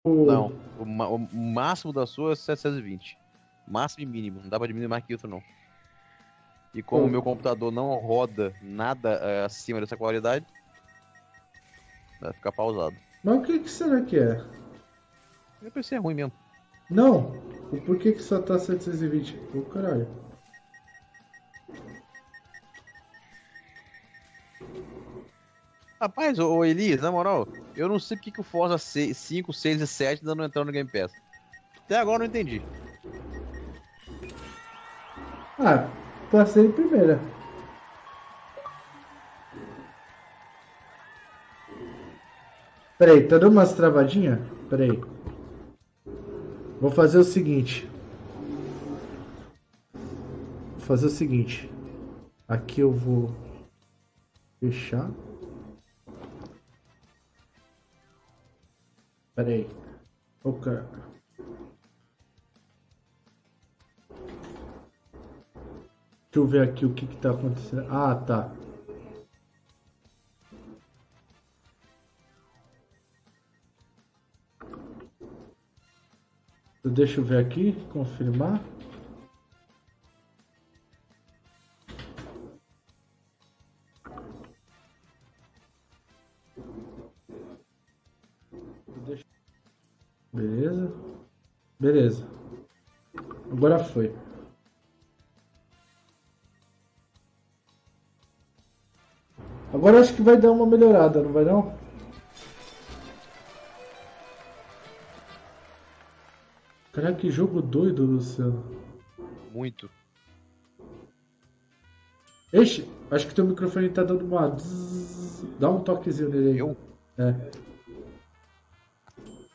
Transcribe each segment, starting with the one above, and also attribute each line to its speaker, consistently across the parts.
Speaker 1: Não,
Speaker 2: O...
Speaker 1: o máximo da sua é 720. Máximo e mínimo, não dá pra diminuir mais que isso não. E como o meu computador não roda nada acima dessa qualidade, vai ficar pausado.
Speaker 2: Mas o que que será que é?
Speaker 1: Meu PC é ruim mesmo.
Speaker 2: Não. O porquê que só tá 720? Ô, caralho.
Speaker 1: Rapaz, ô Elias, na moral, eu não sei porque que o Forza 5, 6 e 7 ainda não entrou no Game Pass. Até agora eu não entendi.
Speaker 2: Ah, passei em primeira. Peraí, tá dando umas travadinhas? Peraí. Vou fazer o seguinte. Vou fazer o seguinte. Aqui eu vou fechar. Peraí. Ô, cara. Deixa eu ver aqui o que que tá acontecendo. Ah, tá. Deixa eu ver aqui, confirmar. Deixa- Beleza. Beleza. Agora foi. Agora acho que vai dar uma melhorada, não vai não? Caraca, que jogo doido, Luciano.
Speaker 1: Muito.
Speaker 2: Ixi, acho que teu microfone tá dando uma... Dá um toquezinho nele aí.
Speaker 1: Eu?
Speaker 2: É.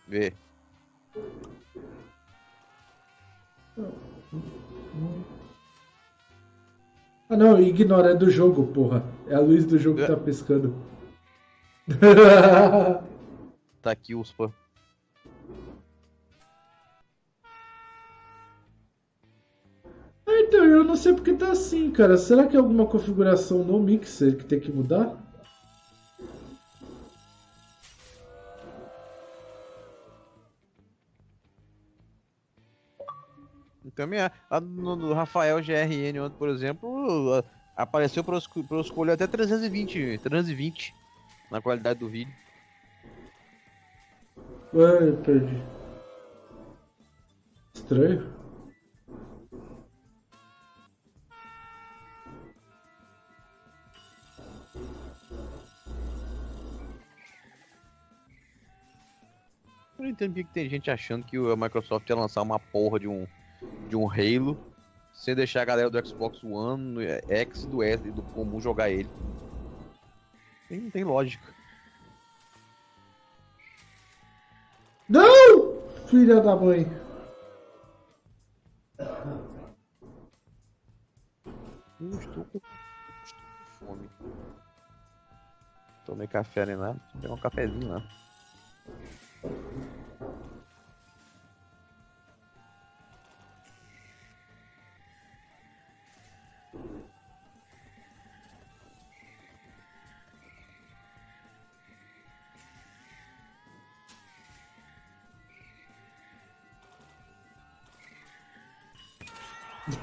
Speaker 1: Vê.
Speaker 2: Ah não, ignora, é do jogo, porra. É a luz do jogo que tá piscando.
Speaker 1: Tá aqui o spam.
Speaker 2: Ah, então, eu não sei porque tá assim, cara. Será que é alguma configuração no mixer que tem que mudar?
Speaker 1: Também no Rafael GRN ontem, por exemplo, apareceu pra eu escolher até 320 na qualidade do vídeo.
Speaker 2: Ué, eu perdi. Estranho.
Speaker 1: Eu não entendo porque que tem gente achando que a Microsoft ia lançar uma porra de um Halo sem deixar a galera do Xbox One, X e do S e do comum jogar ele. Não tem lógica.
Speaker 2: Não! Filha da mãe.
Speaker 1: Estou com fome. Tomei café nem nada, vou pegar um cafezinho lá.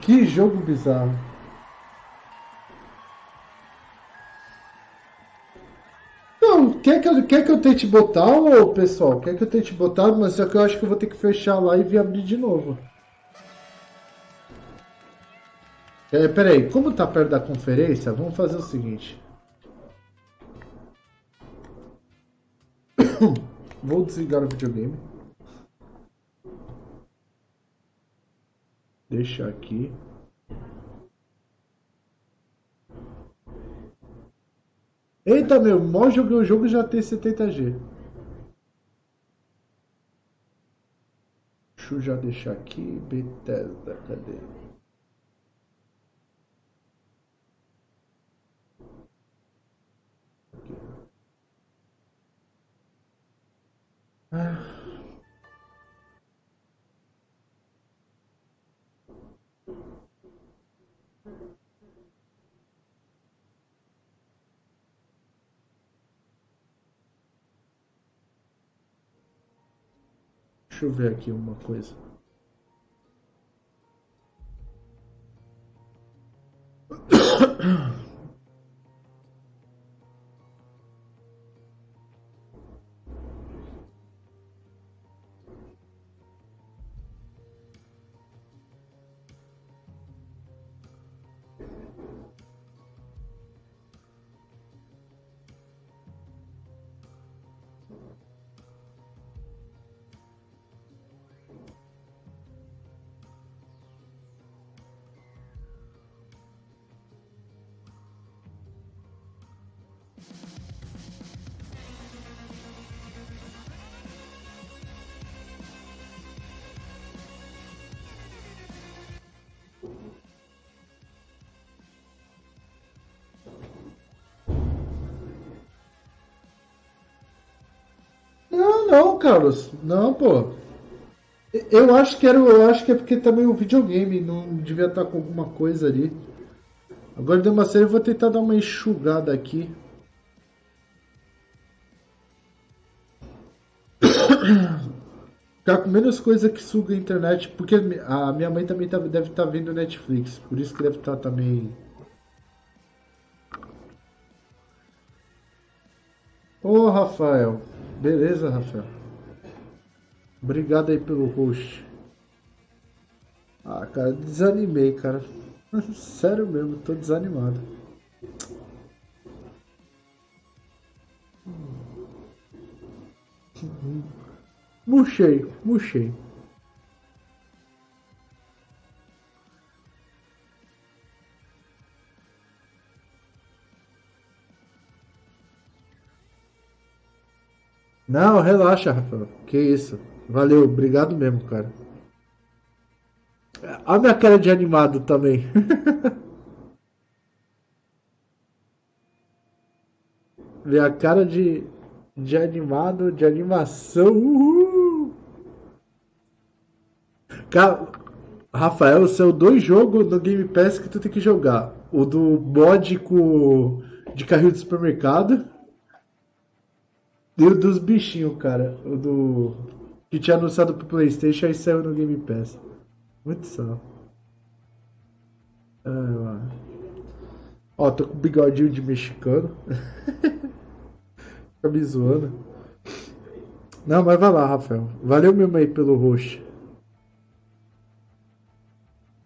Speaker 2: Que jogo bizarro. Não, quer que eu tente botar, ô pessoal? Quer que eu tente botar, mas só que eu acho que eu vou ter que fechar a live e abrir de novo. É, peraí, como tá perto da conferência, vamos fazer o seguinte. Vou desligar o videogame. Deixa aqui. Eita, meu, mal joguei o jogo e já tem 70G. Deixa eu já deixar aqui. Bethesda, cadê? Ah, Deixa eu ver aqui uma coisa. Não, não, Carlos. Não, pô. Eu acho que é porque também o videogame não devia estar com alguma coisa ali. Agora deu uma série, eu vou tentar dar uma enxugada aqui. Ficar com menos coisa que suga a internet, porque a minha mãe também deve estar vendo Netflix, por isso que deve estar também. Ô, Rafael. Beleza, Rafael. Obrigado aí pelo host. Ah, cara, desanimei, cara. Sério mesmo, tô desanimado. Murchei, murchei. Não, relaxa, Rafael. Que isso. Valeu, obrigado mesmo, cara. A minha cara de animado também. Minha cara de animado, de animação. Uhul. Cara, Rafael, são dois jogos no Game Pass que tu tem que jogar. O do mod de carrinho de supermercado e o dos bichinhos, cara. O do que tinha anunciado pro PlayStation e saiu no Game Pass. Muito só. Ó, tô com bigodinho de mexicano. Fica me zoando. Não, mas vai lá, Rafael. Valeu mesmo aí pelo host.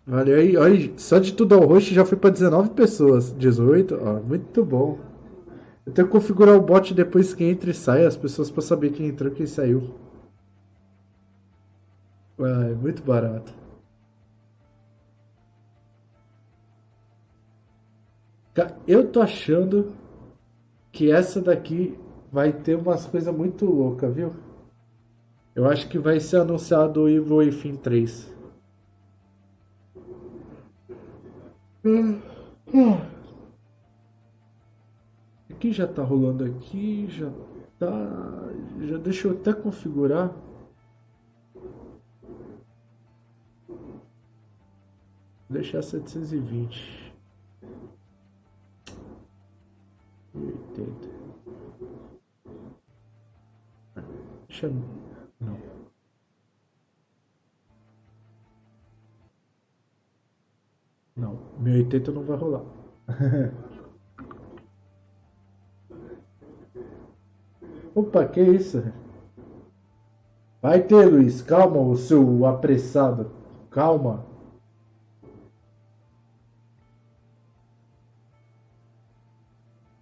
Speaker 2: Valeu aí. Olha, só de tu dar o host já foi pra 19 pessoas. 18, ó, muito bom. Eu tenho que configurar o bot depois que entra e sai, as pessoas pra saber quem entrou e quem saiu. É muito barato. Eu tô achando que essa daqui vai ter umas coisas muito loucas, viu? Eu acho que vai ser anunciado o Evil Within 3. Aqui já tá rolando aqui, já tá. Já deixa eu até configurar. Deixar 720. 80. Deixa. Não. Não, 1080 não vai rolar. Opa, que isso? Vai ter, Luiz. Calma, o seu apressado. Calma.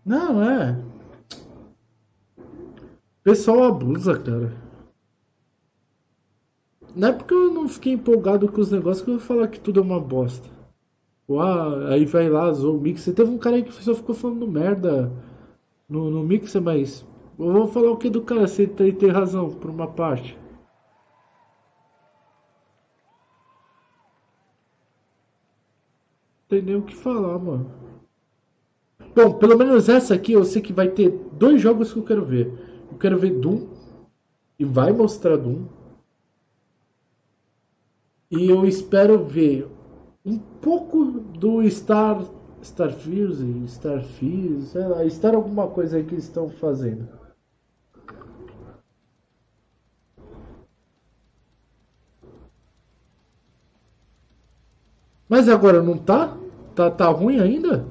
Speaker 2: Não, é. O pessoal abusa, cara. Não é porque eu não fiquei empolgado com os negócios que eu vou falar que tudo é uma bosta. Aí vai lá, zoou o Mixer. Teve um cara aí que só ficou falando merda no Mixer, mas eu vou falar o que do cara, se ele tem razão, por uma parte. Não tem nem o que falar, mano. Bom, pelo menos essa aqui eu sei que vai ter dois jogos que eu quero ver. Eu quero ver Doom, e vai mostrar Doom. E eu espero ver um pouco do Starfield, sei lá, Star alguma coisa aí que eles estão fazendo. Mas agora não tá? Tá ruim ainda?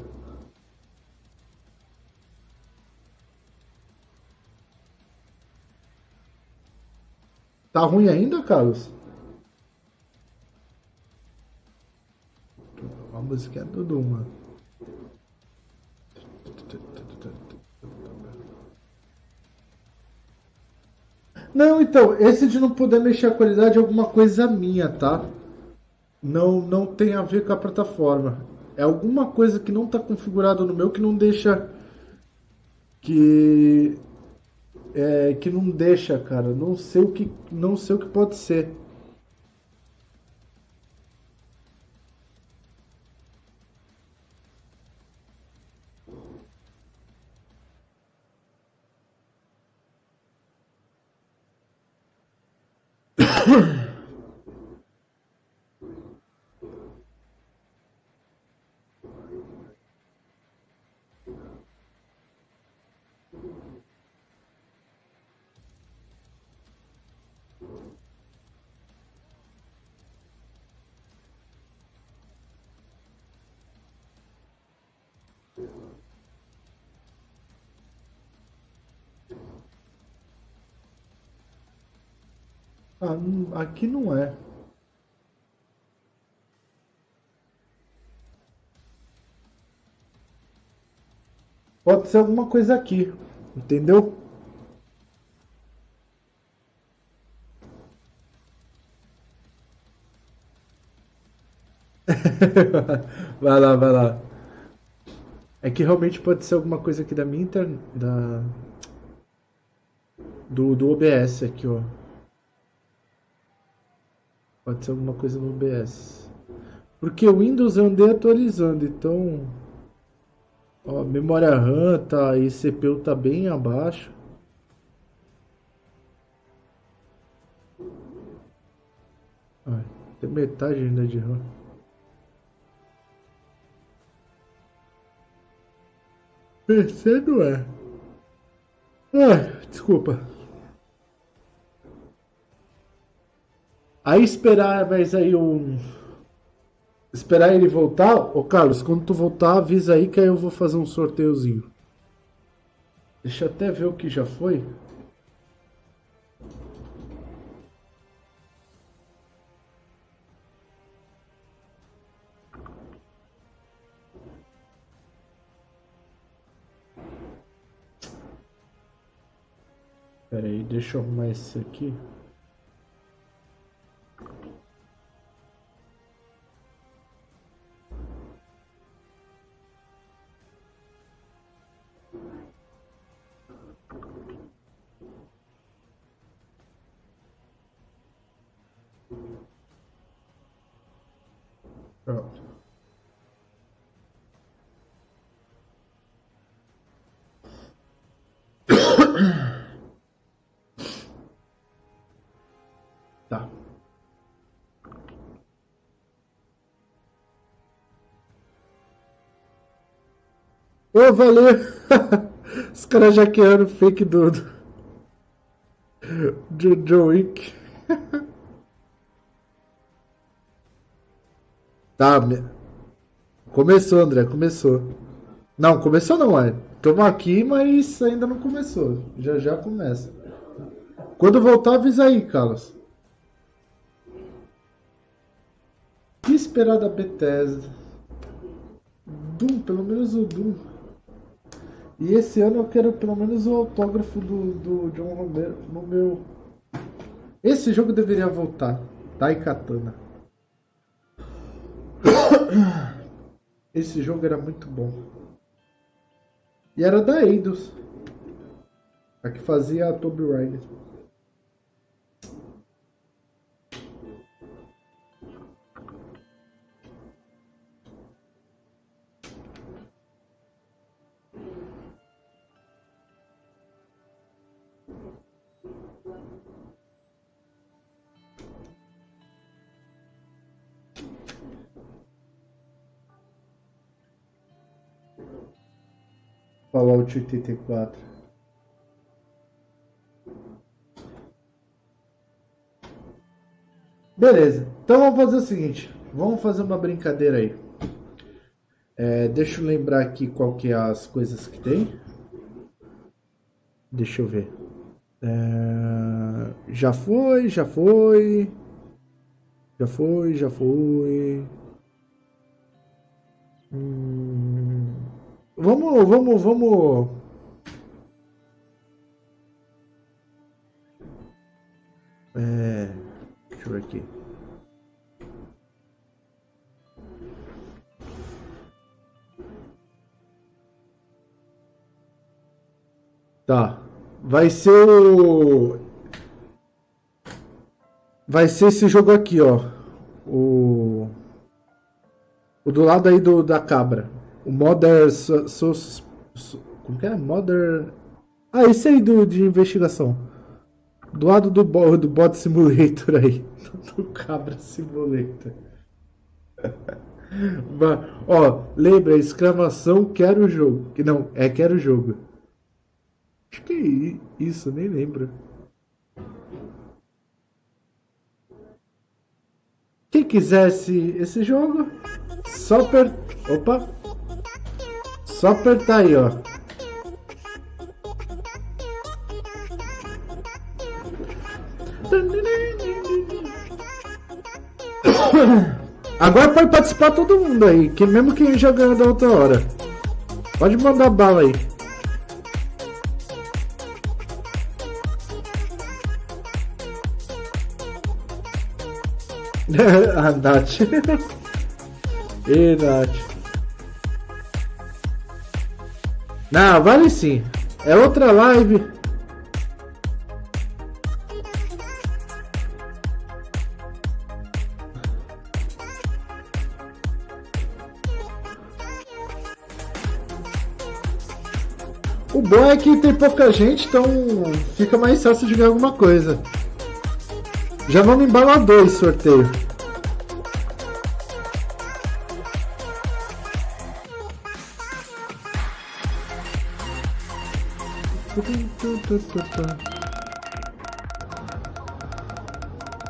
Speaker 2: Tá ruim ainda, Carlos? A música é tudo uma. Não, então, esse de não poder mexer a qualidade é alguma coisa minha, tá? Não tem a ver com a plataforma. É alguma coisa que não está configurado no meu que não deixa. Que. Que não deixa, cara. Não sei o que pode ser. Ah, aqui não é. Pode ser alguma coisa aqui. Entendeu? Vai lá, vai lá. É que realmente pode ser alguma coisa aqui da minha internet. Do OBS aqui, ó. Pode ser alguma coisa no OBS. Porque o Windows eu andei atualizando, então. Ó, memória RAM tá e CPU tá bem abaixo. Ai, tem metade ainda de RAM. PC não é. Ai, desculpa. Aí esperar, mas aí um. Esperar ele voltar. Ô Carlos, quando tu voltar, avisa aí que aí eu vou fazer um sorteiozinho. Deixa eu até ver o que já foi. Pera aí, deixa eu arrumar esse aqui. Pronto. Tá. Ô, valeu! Os caras já criaram fake do John Wick. Tá, começou, André, começou. Não, começou não, é. Estamos aqui, mas ainda não começou. Já já começa. Quando voltar, avisa aí, Carlos. O que esperar da Bethesda? Doom, pelo menos o Doom. E esse ano eu quero pelo menos o autógrafo do John Romero no meu. Esse jogo deveria voltar. Daikatana. Esse jogo era muito bom. E era da Eidos. A que fazia a Tomb Raider. Fallout 84. Beleza. Então vamos fazer o seguinte. vamos fazer uma brincadeira aí. Deixa eu lembrar aqui qual que é as coisas que tem. Deixa eu ver. Já foi. Vamos. Deixa eu ver aqui. Tá. Vai ser esse jogo aqui, ó. O do lado aí da cabra. O Modern... Como que é? Modern... Ah, esse aí de investigação. Do lado do Bot Simulator aí. Do Cabra Simulator. Ó, lembra, exclamação, quero o jogo. Não, quero o jogo. Acho que é isso, nem lembro. Quem quisesse esse jogo, só apertar aí, ó. Agora pode participar todo mundo aí, que mesmo quem já ganhou da outra hora. Pode mandar bala aí. A Nath. E Nath. Não, vale sim. É outra live. O bom é que tem pouca gente, então fica mais fácil de ganhar alguma coisa. Já vamos embalar 2 sorteio.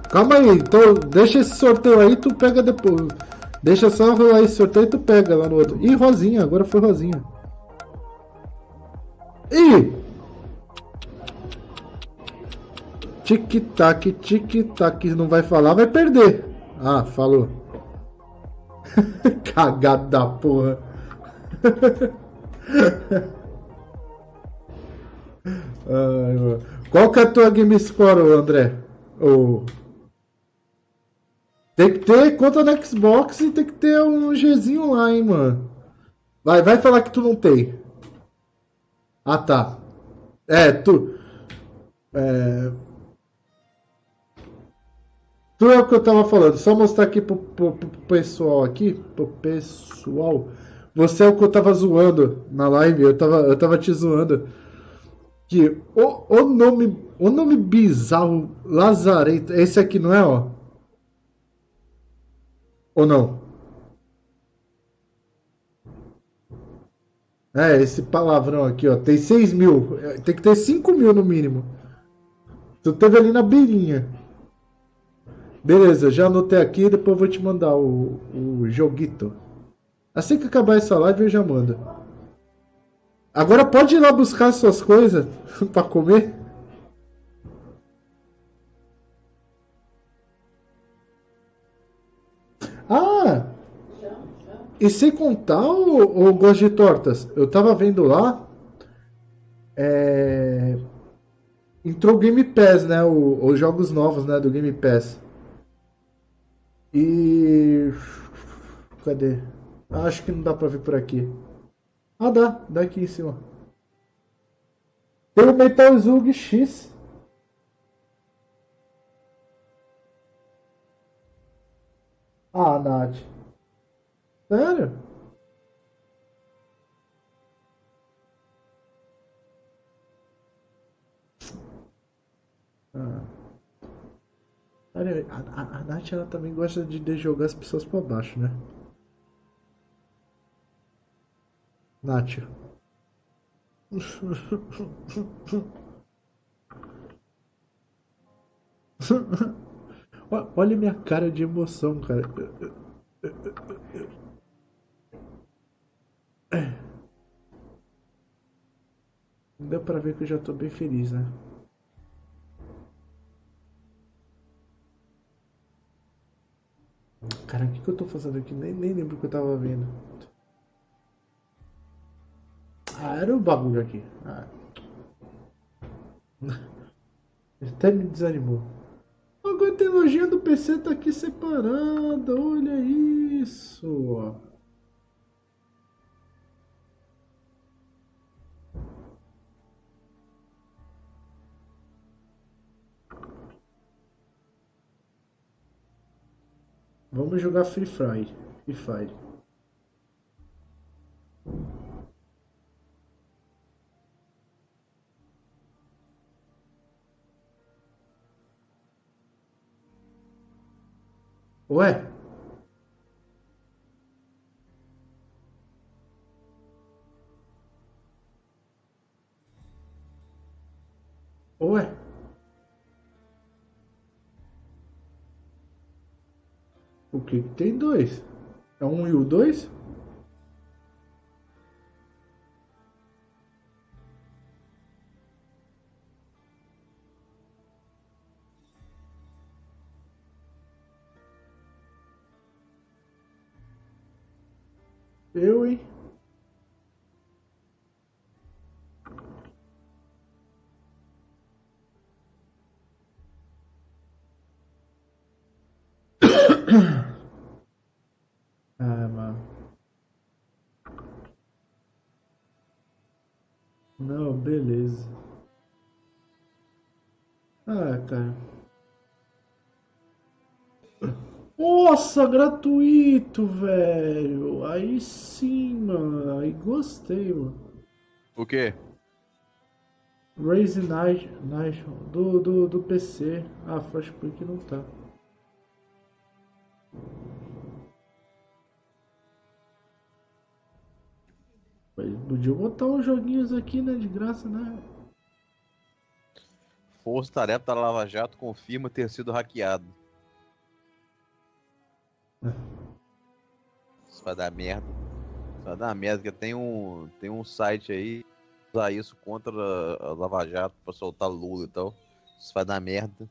Speaker 2: Calma aí, então deixa esse sorteio aí, tu pega depois. Deixa só rolar esse sorteio e tu pega lá no outro. Ih, Rosinha, agora foi Rosinha. Ih! Tic-tac, tic-tac, não vai falar, vai perder. Ah, falou. Cagado da porra. Ai, mano. Qual que é a tua game score, André? Tem que ter conta no Xbox e tem que ter um Gzinho lá, hein, mano. Vai falar que tu não tem. Ah, tá. Tu é o que eu tava falando. Só mostrar aqui pro pessoal aqui. Pro pessoal. Você é o que eu tava zoando na live. Eu tava te zoando. Que o nome bizarro Lazarento. Esse aqui não é, ó? Ou não? Esse palavrão aqui, ó. Tem 6 mil. Tem que ter 5 mil no mínimo. Tu teve ali na beirinha. Beleza, já anotei aqui. Depois eu vou te mandar o joguito. Assim que acabar essa live eu já mando. Agora pode ir lá buscar suas coisas pra comer. Ah! E sem contar o gosto de tortas. Eu tava vendo lá. Entrou o Game Pass, né? Os jogos novos, né? Do Game Pass. E. Cadê? Acho que não dá pra ver por aqui. Ah, dá aqui em cima. Tem o Metal Slug X. Ah, Nath. Sério? Ah. A Nath, ela também gosta de jogar as pessoas pra baixo, né? Nath. Olha minha cara de emoção, cara. Deu pra ver que eu já tô bem feliz, né? Cara, o que eu tô fazendo aqui? Nem lembro o que eu tava vendo. Ah, era o bagulho aqui. Ah. Até me desanimou. Agora a tecnologia do PC tá aqui separada. Olha isso. Vamos jogar Free Fire. Free Fire. Ué? Ué? O que que tem dois? É um e o dois? Eu, hein? Ah, mano. Não, beleza. Ah, cara. Nossa, gratuito, velho. Aí sim, mano. Aí gostei, mano.
Speaker 1: O quê?
Speaker 2: Raise Nation do PC. Ah, Flashpoint não tá. Mas podia botar uns joguinhos aqui, né? De graça, né?
Speaker 1: Força Tarefa da Lava Jato confirma ter sido hackeado. Isso vai dar merda. Isso vai dar merda, porque tem um site aí que usa isso contra a Lava Jato pra soltar Lula e tal. Isso vai dar merda.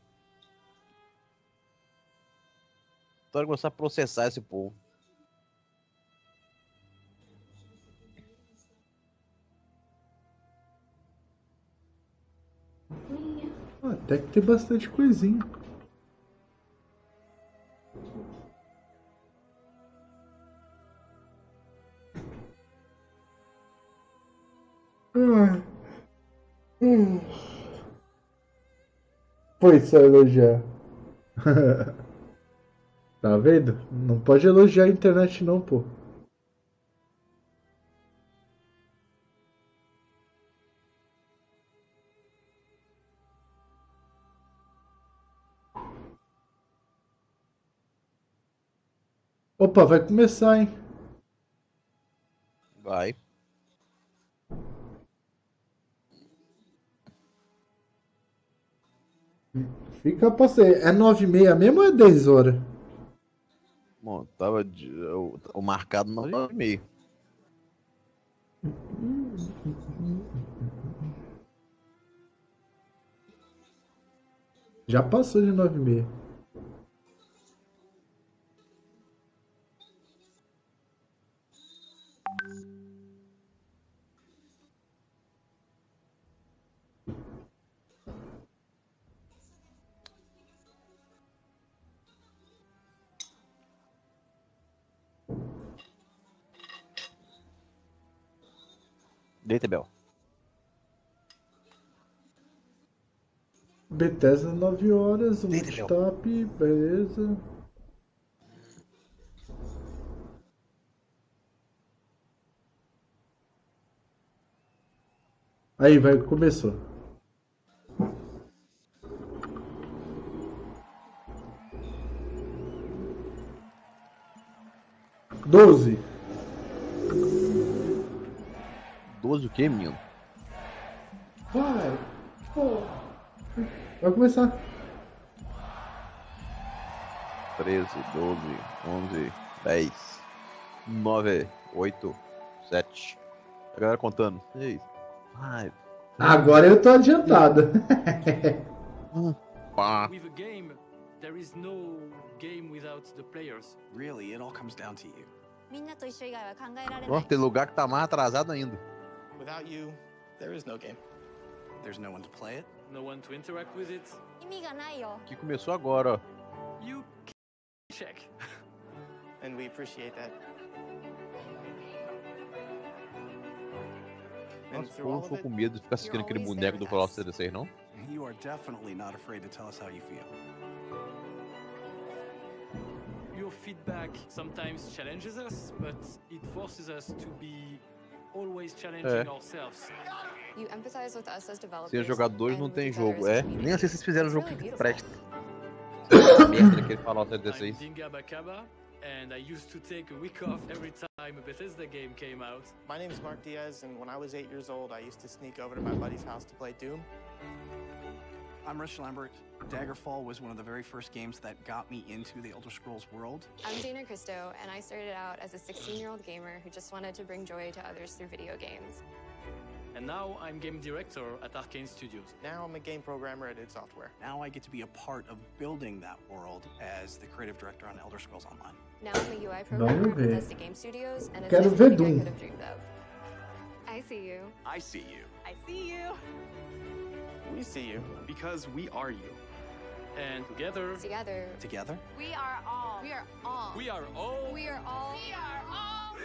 Speaker 1: Então vai começar a processar esse povo.
Speaker 2: Ah, até que tem bastante coisinha. Ah, Foi só elogiar. Tá vendo? Não pode elogiar a internet não, pô. Opa, vai começar, hein?
Speaker 1: Vai.
Speaker 2: Fica pra você. É 9h30 mesmo ou é 10 horas?
Speaker 1: Bom, tava o marcado 9h30.
Speaker 2: Já passou de 9h30.
Speaker 1: Deita, Bel.
Speaker 2: Bethesda 9 horas, um
Speaker 1: Deita, Bel.
Speaker 2: stop, beleza. Aí, vai, começou. Doze.
Speaker 1: 12 o quê, menino?
Speaker 2: Vai. Pô. Vai começar.
Speaker 1: 13, 12, 11, 10, 9, 8, 7. A galera contando. 6, 5.
Speaker 2: Agora eu tô adiantado.
Speaker 1: Pá.
Speaker 3: With a game, there is no game without the players.
Speaker 4: Really, it all comes down to you.
Speaker 5: みんなと一緒以外は考えられない
Speaker 1: Nossa, tem lugar que tá mais atrasado ainda.
Speaker 4: Without you, there is no game. There's no one to play it.
Speaker 3: No one to interact with it.
Speaker 5: 意味がないよ
Speaker 1: Que começou agora, ó.
Speaker 3: You check.
Speaker 4: And we appreciate that. And
Speaker 1: Nossa,
Speaker 4: through
Speaker 1: eu
Speaker 4: all
Speaker 1: não
Speaker 4: of
Speaker 1: tô
Speaker 4: it,
Speaker 1: com medo de ficar assistindo aquele
Speaker 5: always
Speaker 1: boneco
Speaker 5: there
Speaker 1: do
Speaker 5: with
Speaker 1: Fallout
Speaker 5: us.
Speaker 1: 76, não?
Speaker 4: you are definitely not afraid to tell us how you feel.
Speaker 3: Your feedback sometimes challenges us, but it forces us to be always challenging ourselves.
Speaker 5: You empathize with us as developers
Speaker 1: Sem jogadores não
Speaker 5: and
Speaker 1: tem
Speaker 5: with each other
Speaker 1: jogo.
Speaker 5: as a
Speaker 1: É,
Speaker 5: community.
Speaker 1: nem sei se vocês fizeram um
Speaker 5: It's
Speaker 1: jogo
Speaker 5: really
Speaker 1: que
Speaker 5: beautiful.
Speaker 1: presta. Merda daquele Fallout
Speaker 3: I'm
Speaker 1: 76.
Speaker 3: Dinga Bakaba, and I used to take a week off every time a Bethesda game came out.
Speaker 6: My name is Mark Diaz, and when I was 8 years old, I used to sneak over to my buddy's house to play Doom.
Speaker 4: I'm Rich Lambert. Daggerfall was one of the very first games that got me into the Elder Scrolls world.
Speaker 5: I'm Dana Christo, and I started out as a 16-year-old gamer who just wanted to bring joy to others through video games.
Speaker 3: And now I'm game director at Arcane Studios.
Speaker 6: Now I'm a game programmer at id Software.
Speaker 4: Now I get to be a part of building that world as the creative director on Elder Scrolls Online.
Speaker 5: Now I'm a UI programmer at
Speaker 2: ver.
Speaker 5: Bethesda Game Studios, and it's
Speaker 2: Quero
Speaker 5: everything
Speaker 2: ver
Speaker 5: I
Speaker 2: Doom.
Speaker 5: could have dreamed of. I see you.
Speaker 4: I see you.
Speaker 5: I see you.
Speaker 6: We see you.
Speaker 4: Because we are you.
Speaker 3: And together,
Speaker 5: Together,
Speaker 4: Together?
Speaker 5: we are all. We are all.
Speaker 3: we are all
Speaker 5: We are all. We are all.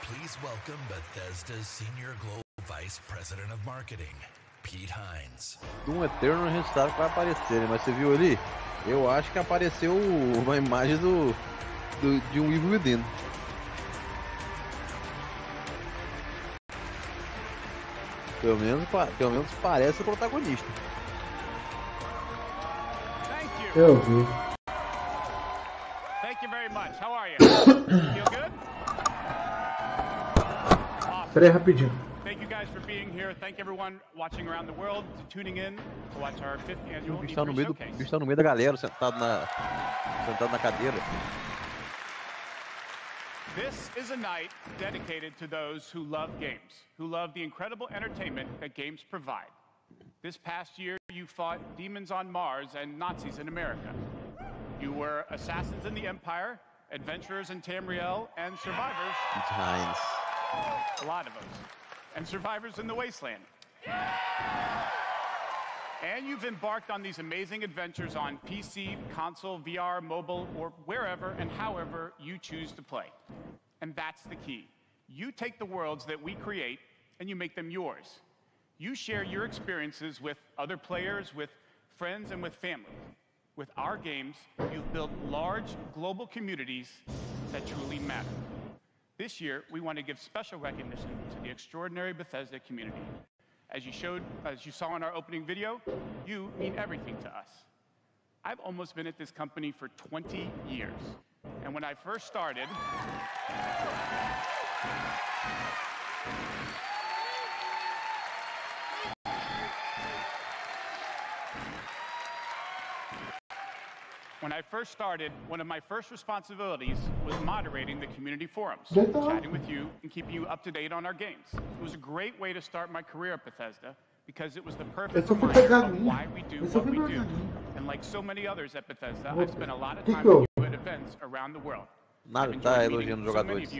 Speaker 7: Please welcome Bethesda's Senior Global Vice President of Marketing, Pete Hines.
Speaker 1: Doom Eternal a gente sabe que vai aparecer, né? Mas você viu ali? Eu acho que apareceu uma imagem de um Evil Within. Pelo menos parece o protagonista.
Speaker 2: Eu vi.
Speaker 8: Thank you very much. How are you? Feel good? Awesome.
Speaker 2: Peraí, rapidinho.
Speaker 8: Thank you guys for being here. Thank everyone watching around the world to tuning in to watch our 5th
Speaker 1: O
Speaker 8: annual
Speaker 1: bicho tá no
Speaker 8: E3
Speaker 1: meio
Speaker 8: Showcase.
Speaker 1: o bicho tá no meio da galera, sentado na cadeira.
Speaker 8: This is a night dedicated to those who love games, who love the incredible entertainment that games provide. This past year, you fought demons on Mars and Nazis in America. You were assassins in the Empire, adventurers in Tamriel, and survivors,
Speaker 1: Pete Hines.
Speaker 8: a lot of us, and survivors in the Wasteland. And you've embarked on these amazing adventures on PC, console, VR, mobile, or wherever and however you choose to play. And that's the key. You take the worlds that we create and you make them yours. You share your experiences with other players, with friends, and with family. With our games, you've built large global communities that truly matter. This year, we want to give special recognition to the extraordinary Bethesda community. As you saw in our opening video, you mean everything to us. I've almost been at this company for 20 years. And when I first started, When I first started, one of my first responsibilities was moderating the community forums, chatting with you and keeping you up to date on our games. It was a great way to start my career at Bethesda because it was the perfect reminder of why we do what we do. And like so many others at Bethesda, I've spent a lot of time with you at events around the world.
Speaker 1: Nada, tá elogiando os jogadores.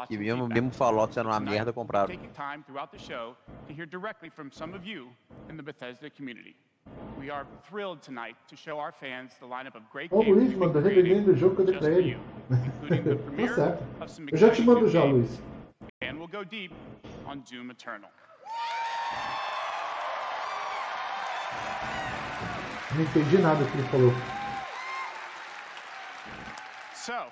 Speaker 1: E mesmo Fallout sendo uma merda, compraram.
Speaker 8: Taking time throughout the show to hear directly from some of you in the Bethesda community. We are thrilled tonight to show our fans the lineup of great games we've been creating just for you, including the premiere of some exciting new games. And we'll go deep on Doom Eternal.
Speaker 2: Não entendi nada que ele falou.
Speaker 8: So,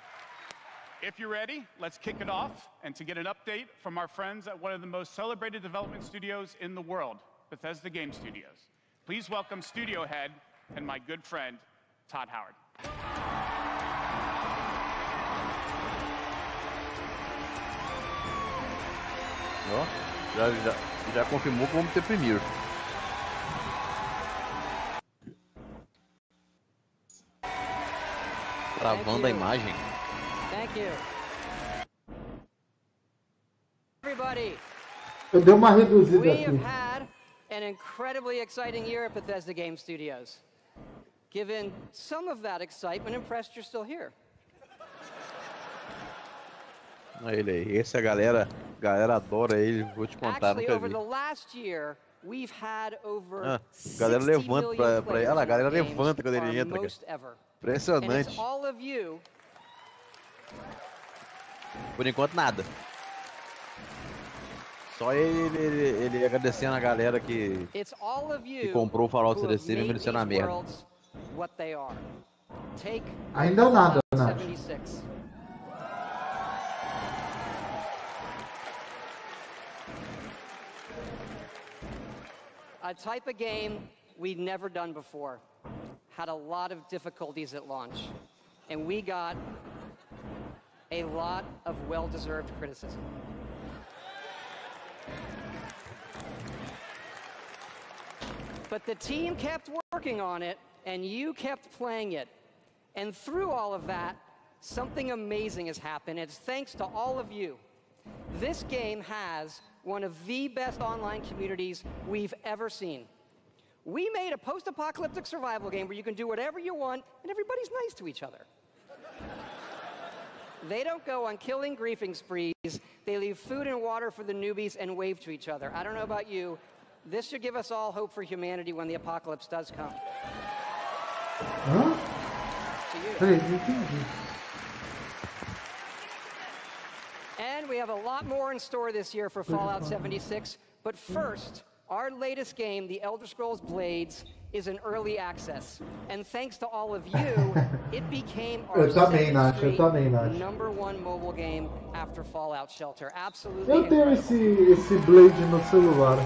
Speaker 8: if you're ready, let's kick it off. And to get an update from our friends at one of the most celebrated development studios in the world, Bethesda Game Studios. Please welcome studio head and my good friend, Todd Howard.
Speaker 1: Ó, já confirmou que vamos ter primeiro. Travando a imagem.
Speaker 9: Thank you. Everybody.
Speaker 2: Eu dei uma reduzida aqui.
Speaker 9: An incredibly exciting year at Bethesda Game Studios. Given some of that excitement, impressed you're still here.
Speaker 1: Olha ele aí, essa galera adora ele, vou te contar,
Speaker 9: Actually,
Speaker 1: nunca
Speaker 9: over
Speaker 1: vi.
Speaker 9: the last year, we've had over
Speaker 1: galera
Speaker 9: 60
Speaker 1: levanta
Speaker 9: million
Speaker 1: pra ela, a galera
Speaker 9: players
Speaker 1: levanta quando ele
Speaker 9: our
Speaker 1: entra,
Speaker 9: most ever.
Speaker 1: Impressionante.
Speaker 9: And it's all of you.
Speaker 1: Por enquanto nada. Só ele agradecendo a galera que comprou o Fallout 76 e merecendo a merda.
Speaker 2: Ainda nada, Nath.
Speaker 9: A type of game we'd never done before. Had a lot of difficulties at launch. And we got a lot of well-deserved criticism. But the team kept working on it, and you kept playing it. And through all of that, something amazing has happened. It's thanks to all of you. This game has one of the best online communities we've ever seen. We made a post-apocalyptic survival game where you can do whatever you want, and everybody's nice to each other. They don't go on killing griefing sprees. They leave food and water for the newbies and wave to each other. I don't know about you. This should give us all hope for humanity when the apocalypse does come.
Speaker 2: Huh?
Speaker 9: To you. And we have a lot more in store this year for Fallout 76. But first, our latest game, The Elder Scrolls Blades, is in early access. And thanks to all of you, it became our #1 mobile game after Fallout Shelter. Absolutely
Speaker 2: Eu tenho
Speaker 9: incredible.
Speaker 2: esse Blade no celular.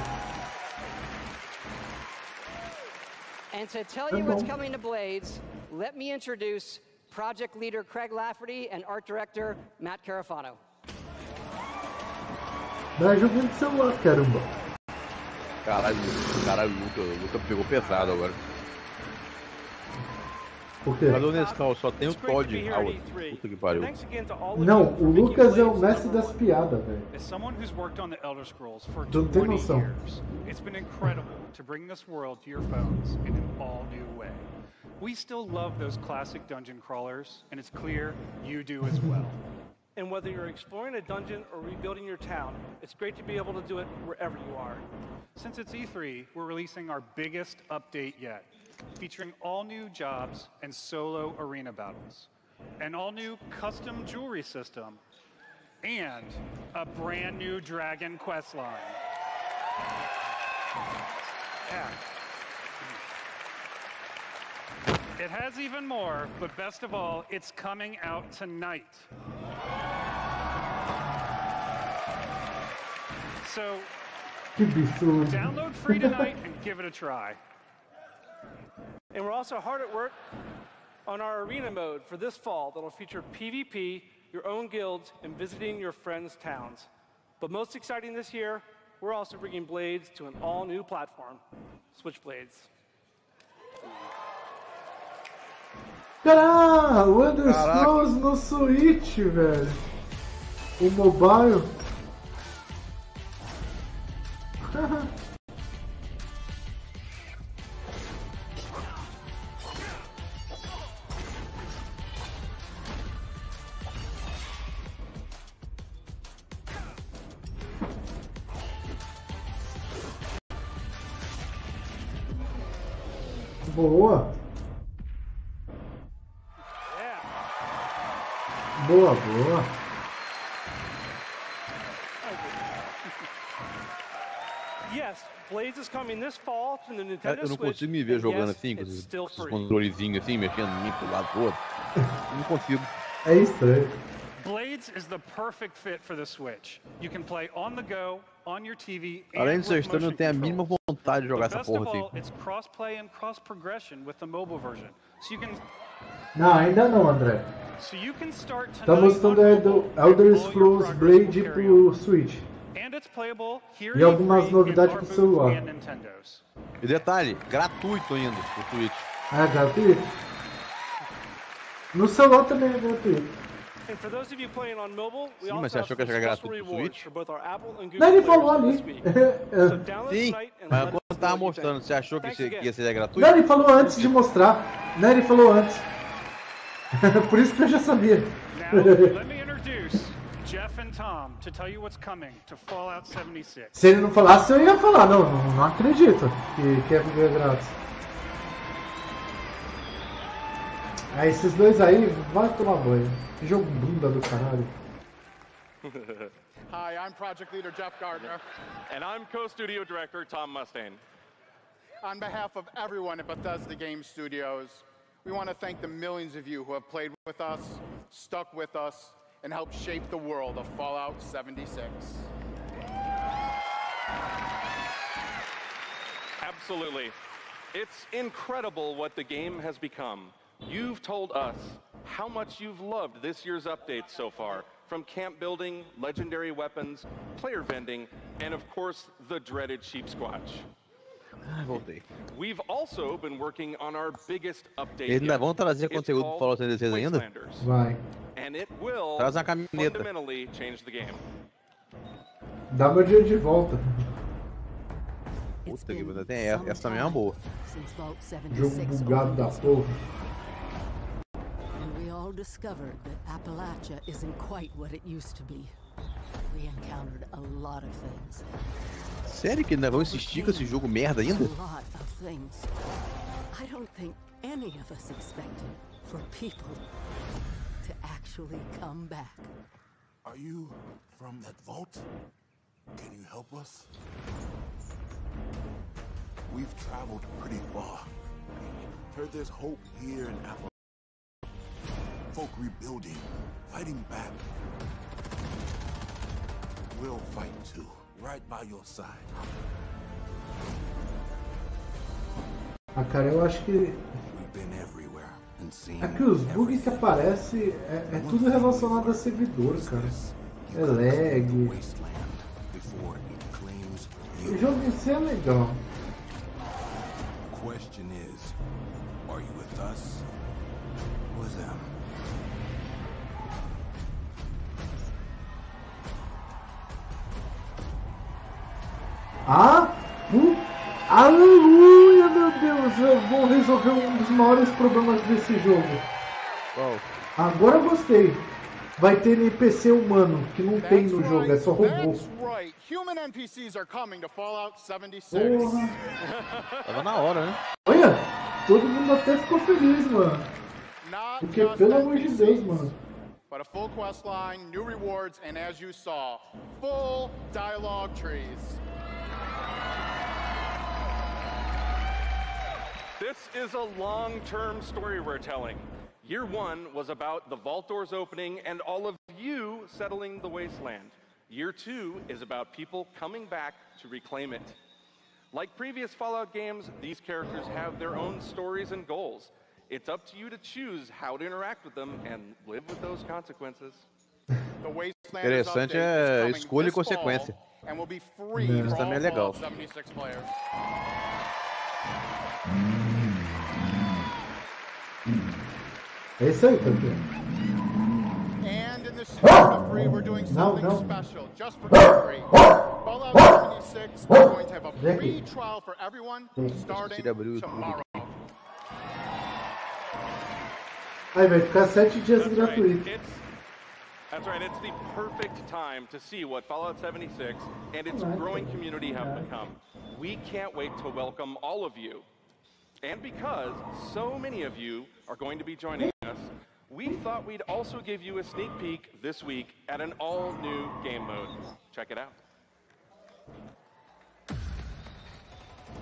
Speaker 9: And to tell you what's coming to Blades, let me introduce project leader Craig Lafferty and art director Matt Carafano.
Speaker 2: Mas jogando de celular, caramba.
Speaker 1: Caralho, o Luca pegou pesado agora.
Speaker 2: Por quê?
Speaker 1: Mas o Nescau só tem o Todd Howard. Puta que pariu.
Speaker 2: Não, o Lucas é o mestre das piadas, velho.
Speaker 10: As someone who's worked on the Elder Scrolls for
Speaker 2: Tu não tem
Speaker 10: 20
Speaker 2: noção.
Speaker 10: years, it's been incredible to bring this world to your phones in an all-new way. We still love those classic dungeon crawlers, and it's clear you do as well.
Speaker 11: And whether you're exploring a dungeon or rebuilding your town, it's great to be able to do it wherever you are.
Speaker 10: Since it's E3, we're releasing our biggest update yet, featuring all new jobs and solo arena battles, an all-new custom jewelry system, and a brand new dragon quest line. Yeah. It has even more, but best of all, it's coming out tonight. So, download free tonight and give it a try.
Speaker 11: And we're also hard at work on our arena mode for this fall that'll feature PvP, your own guilds, and visiting your friends' towns. But most exciting this year, we're also bringing Blades to an all-new platform, Switchblades.
Speaker 2: Caralho, o Elder Scrolls no Switch, velho. O mobile. Boa. Boa, boa.
Speaker 11: Yes, Blades is coming this fall to the Nintendo
Speaker 1: Eu não
Speaker 11: Switch.
Speaker 1: consigo me ver jogando assim, com esses controlezinhos assim, mexendo em mim pro lado pro outro. Não consigo.
Speaker 2: É estranho.
Speaker 10: Blades is the perfect fit for the Switch. You can play on the go, on your TV,
Speaker 1: Além
Speaker 10: and
Speaker 1: disso, eu
Speaker 10: with
Speaker 1: não
Speaker 10: motion
Speaker 1: tenho a
Speaker 10: control.
Speaker 1: mínima vontade de jogar
Speaker 10: But
Speaker 1: essa
Speaker 10: best of
Speaker 1: porra
Speaker 10: all,
Speaker 1: assim.
Speaker 10: it's cross-play and cross-progression with the mobile version. So you can
Speaker 2: Não, ainda não, André.
Speaker 10: start
Speaker 2: Tá
Speaker 10: tonight
Speaker 2: mostrando
Speaker 10: on
Speaker 2: do
Speaker 10: mobile,
Speaker 2: Elder
Speaker 10: and all your
Speaker 2: Scrolls
Speaker 10: progress
Speaker 2: Blade
Speaker 10: will carry
Speaker 2: pro Switch.
Speaker 10: And it's playable here
Speaker 2: E algumas
Speaker 10: free
Speaker 2: novidades
Speaker 10: in
Speaker 2: pro
Speaker 10: our
Speaker 2: celular.
Speaker 10: booth and Nintendo's.
Speaker 1: E detalhe, gratuito ainda, o Switch.
Speaker 2: Ah, é gratuito? No celular também é gratuito.
Speaker 11: And for those of you playing on mobile, we
Speaker 1: Sim,
Speaker 11: also
Speaker 1: mas você
Speaker 11: have
Speaker 1: achou que
Speaker 11: some
Speaker 1: ia chegar
Speaker 11: special
Speaker 1: gratuito pro
Speaker 11: rewards
Speaker 1: Switch?
Speaker 11: for both our Apple and Google
Speaker 2: Não, ele falou
Speaker 11: players
Speaker 2: ali.
Speaker 11: this week. So download
Speaker 1: Sim,
Speaker 11: tonight and
Speaker 1: mas
Speaker 11: let
Speaker 1: quando
Speaker 11: us
Speaker 1: tava
Speaker 11: know what you
Speaker 1: mostrando,
Speaker 11: think.
Speaker 1: você achou que
Speaker 11: Thanks
Speaker 1: ia
Speaker 11: again.
Speaker 1: ser gratuito?
Speaker 2: Não, ele falou antes de mostrar. Não, ele falou antes. Por isso que eu já sabia.
Speaker 10: Now, let me introduce Jeff and Tom to tell you what's coming to Fallout 76.
Speaker 2: Se ele não falasse, eu ia falar. Não acredito que é grátis. Aí esses dois aí, vai tomar banho. Que jogo bunda do caralho.
Speaker 12: Hi, I'm Project Leader Jeff Gardner.
Speaker 13: And I'm co-studio director Tom Mustaine.
Speaker 12: On behalf of everyone at Bethesda Game Studios, we want to thank the millions of you who have played with us, stuck with us, and helped shape the world of Fallout 76.
Speaker 13: Absolutely. It's incredible what the game has become. You've told us how much you've loved this year's updates so far, from camp building, legendary weapons, player vending, and of course, the dreaded sheep squatch.
Speaker 1: Voltei.
Speaker 13: We've also been working on our biggest update
Speaker 1: Eles ainda
Speaker 13: yet.
Speaker 1: vão trazer conteúdo pro Fallout 76 ainda?
Speaker 13: Wastelanders.
Speaker 2: Vai.
Speaker 13: And it will
Speaker 1: Traz uma caminhoneta.
Speaker 13: fundamentally change the game.
Speaker 2: Dá meu dia de volta.
Speaker 1: Puta que pariu, tem essa também é uma boa.
Speaker 2: Jogo bugado da porra.
Speaker 14: And we all discovered that Appalachia isn't quite what it used to be. We encountered a lot of things.
Speaker 1: Sério que ainda vão insistir com esse jogo merda ainda?
Speaker 14: A lot of things. I don't think any of us expected for people to actually come back.
Speaker 15: Are you from that vault? Can you help us? We've traveled pretty far. Heard there's hope here in Apple. Folk rebuilding, fighting back. We'll fight too, right by your side.
Speaker 2: Ah, cara, eu acho que
Speaker 15: We've been everywhere and seen
Speaker 2: aqui os bugs que aparecem é tudo relacionado a servidor, cara. É lag. O jogo em si é legal.
Speaker 15: Question is, are you with us or them?
Speaker 2: Aleluia, meu Deus! Eu vou resolver um dos maiores problemas desse jogo. Agora eu gostei. Vai ter NPC humano, que não tem no jogo, é só robô.
Speaker 12: That's right. Human NPCs are coming to Fallout 76.
Speaker 2: Porra.
Speaker 1: Tava na hora, né?
Speaker 2: Olha, todo mundo até ficou feliz, mano.
Speaker 12: Not
Speaker 2: Porque,
Speaker 12: just
Speaker 2: pelo amor de
Speaker 12: NPCs,
Speaker 2: Deus, mano.
Speaker 12: but a full quest line, new rewards, and as you saw, full dialogue trees.
Speaker 13: This is a long-term story we're telling. Year one was about the vault doors opening and all of you settling the wasteland. Year two is about people coming back to reclaim it. Like previous Fallout games, these characters have their own stories and goals. It's up to you to choose how to interact with them and live with those consequences.
Speaker 12: The Wastelanders
Speaker 1: Interessante
Speaker 12: update
Speaker 1: é
Speaker 12: is coming
Speaker 1: escolha e
Speaker 12: this fall
Speaker 1: consequência.
Speaker 12: and will be free
Speaker 1: Isso
Speaker 12: for
Speaker 1: também é
Speaker 12: all
Speaker 1: legal.
Speaker 12: Fallout 76 players.
Speaker 2: É isso aí, campeão.
Speaker 12: And in the spirit of free, we're doing something special just for free. Fallout 76 is going to have a free trial for everyone starting tomorrow.
Speaker 2: Aí vai ficar 7 dias gratuito.
Speaker 13: That's right, it's the perfect time to see what Fallout 76 and its growing community have become. We can't wait to welcome all of you. And because so many of you are going to be joining us, we thought we'd also give you a sneak peek this week at an all-new game mode. Check it out.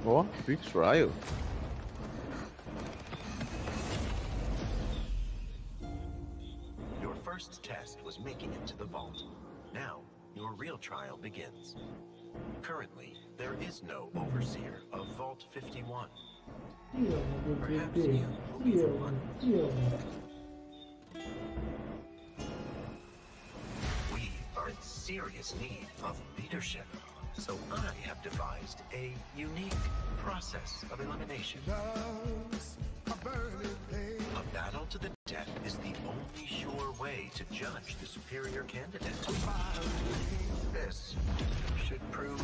Speaker 1: Oh, free trial.
Speaker 16: Your first test was making it to the vault. Now, your real trial begins. Currently, there is no overseer of Vault 51. Perhaps you will be the one. We are in serious need of leadership, so I have devised a unique process of elimination. A battle to the death is the only sure way to judge the superior candidate. This should prove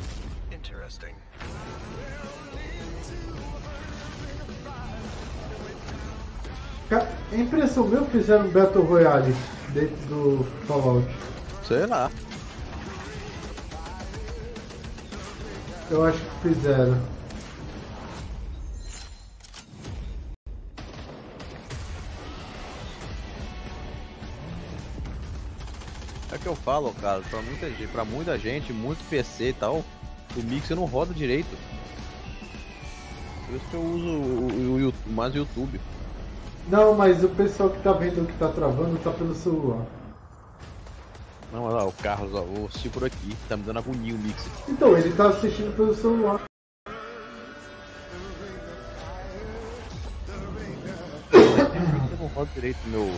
Speaker 16: interesting.
Speaker 2: É impressão minha que fizeram Battle Royale dentro do Fallout.
Speaker 1: Sei lá.
Speaker 2: Eu acho que fizeram.
Speaker 1: É que eu falo, cara, pra muita gente, muito PC e tal, o mixer não roda direito. Por isso que eu uso mais o YouTube.
Speaker 2: Não, mas o pessoal que tá vendo que tá travando tá pelo celular.
Speaker 1: Não, olha lá, o Carlos, ó, vou assistir por aqui, tá me dando agonia o mixer.
Speaker 2: Então, ele tá assistindo pelo celular.
Speaker 1: Eu não rodo direito meu...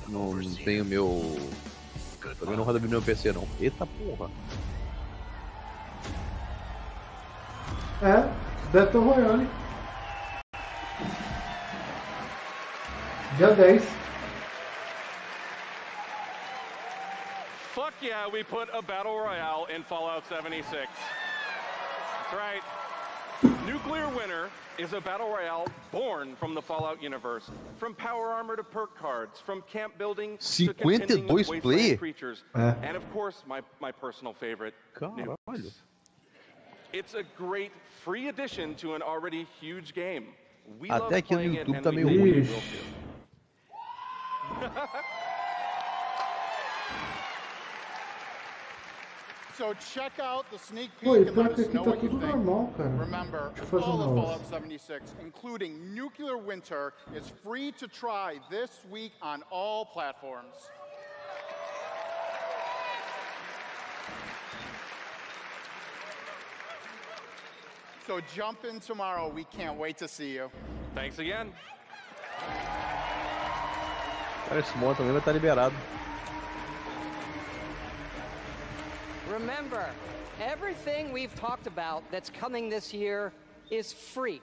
Speaker 1: Não tenho meu... Também não roda bem no meu PC não. Eita porra.
Speaker 2: É, Battle Royale. Dia 10.
Speaker 13: Fuck yeah, we put a battle royale in Fallout 76. That's right. Nuclear Winter is a battle royale born from the Fallout universe. From power armor to perk cards, from camp building to contending with wasteland creatures, and of course my personal favorite, nukes. It's a great free addition to an already huge game. We love playing it, and we hope you will too.
Speaker 12: So check out the sneak peek and let us know what you think. Remember, all of Fallout 76, including Nuclear Winter, is free to try this week on all platforms. So jump in tomorrow. We can't wait to see you.
Speaker 13: Thanks again.
Speaker 1: Cara, esse modo também vai estar liberado.
Speaker 9: Remember, everything we've talked about that's coming this year is free.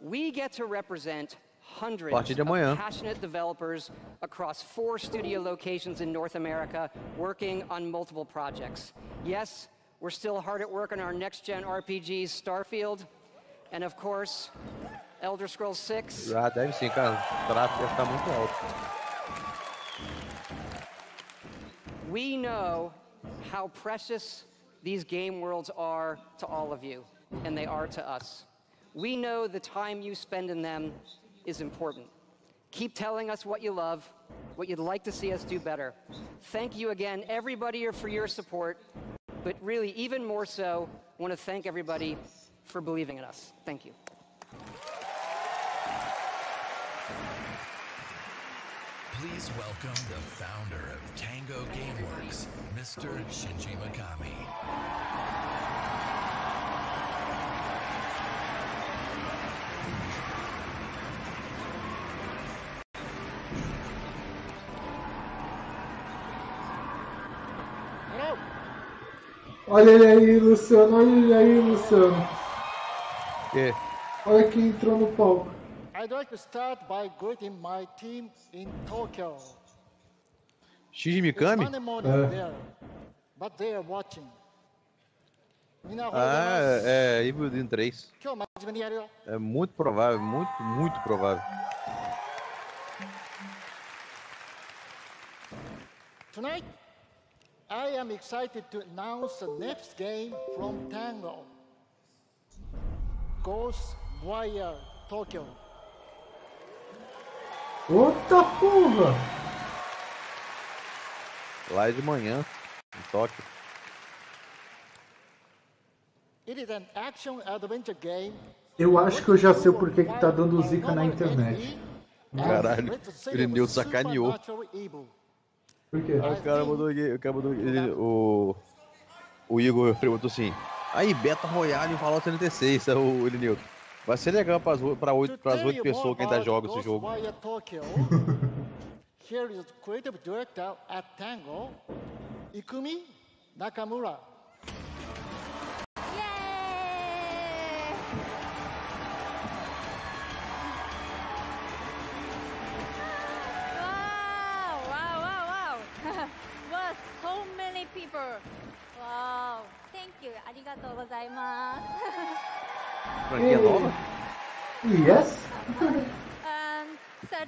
Speaker 9: We get to represent hundreds of passionate developers across 4 studio locations in North America working on multiple projects. Yes, we're still hard at work on our next-gen RPGs, Starfield, and of course, Elder Scrolls 6.
Speaker 1: Ah, deve sim, cara. O tráfego deve estar muito alto.
Speaker 9: We know how precious these game worlds are to all of you, and they are to us. We know the time you spend in them is important. Keep telling us what you love, what you'd like to see us do better. Thank you again, everybody, for your support, but really, even more so, I want to thank everybody for believing in us. Thank you.
Speaker 7: Please welcome the founder of Tango Gameworks, Mr. Shinji Mikami.
Speaker 2: Olha ele aí, Luciano. Olha ele aí, Luciano.
Speaker 1: Que?
Speaker 2: Olha quem entrou no palco.
Speaker 17: I'd like to start by greeting my team in Tokyo.
Speaker 1: Shinji Mikami?
Speaker 17: It's Monday morning there, but they are watching.
Speaker 1: É Evil Within 3. É muito provável, muito provável.
Speaker 17: Tonight, I am excited to announce the next game from Tango. Ghostwire Tokyo.
Speaker 2: Outra porra!
Speaker 1: Lá é de manhã, em Tóquio.
Speaker 17: It is an action adventure game.
Speaker 2: Eu acho que eu já sei o porquê que tá dando zica na internet.
Speaker 1: Caralho, o Irineu sacaneou.
Speaker 2: Por quê?
Speaker 1: Aí o Igor perguntou assim: aí, Battle Royale em Fallout 76, o Irineu. Vai ser legal para as 8 pessoas que ainda joga esse jogo.
Speaker 17: Here is creative director at Tango, Ikumi Nakamura.
Speaker 18: Wow, thank you. Arigatou gozaimasu.
Speaker 1: Franquia nova?
Speaker 2: Yes.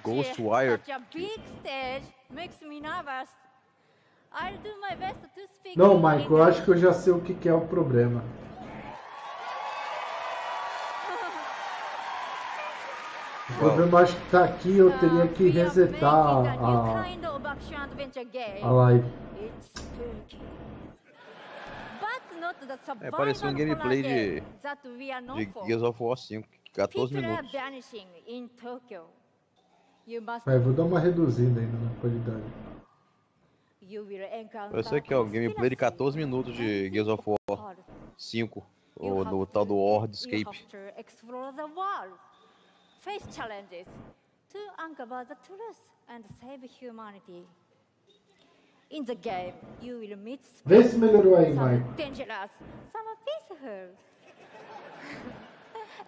Speaker 1: Ghostwire.
Speaker 18: Such a big stage makes me nervous. I'll do my best to speak.
Speaker 2: Não, Michael, eu acho que eu já sei o que é o problema. O problema acho que tá aqui, eu teria que resetar a live.
Speaker 1: Pareceu um gameplay de Gears of War 5, 14 minutos.
Speaker 2: Vou dar uma reduzida ainda na qualidade.
Speaker 1: Pareceu aqui, ó, gameplay de 14 minutos de Gears of War 5, ou do tal do Worldscape.
Speaker 18: Face challenges to uncover the truth and save humanity. In the game, you will meet
Speaker 2: Vê se melhorou aí,
Speaker 18: some
Speaker 2: Mike.
Speaker 18: dangerous, some peaceful,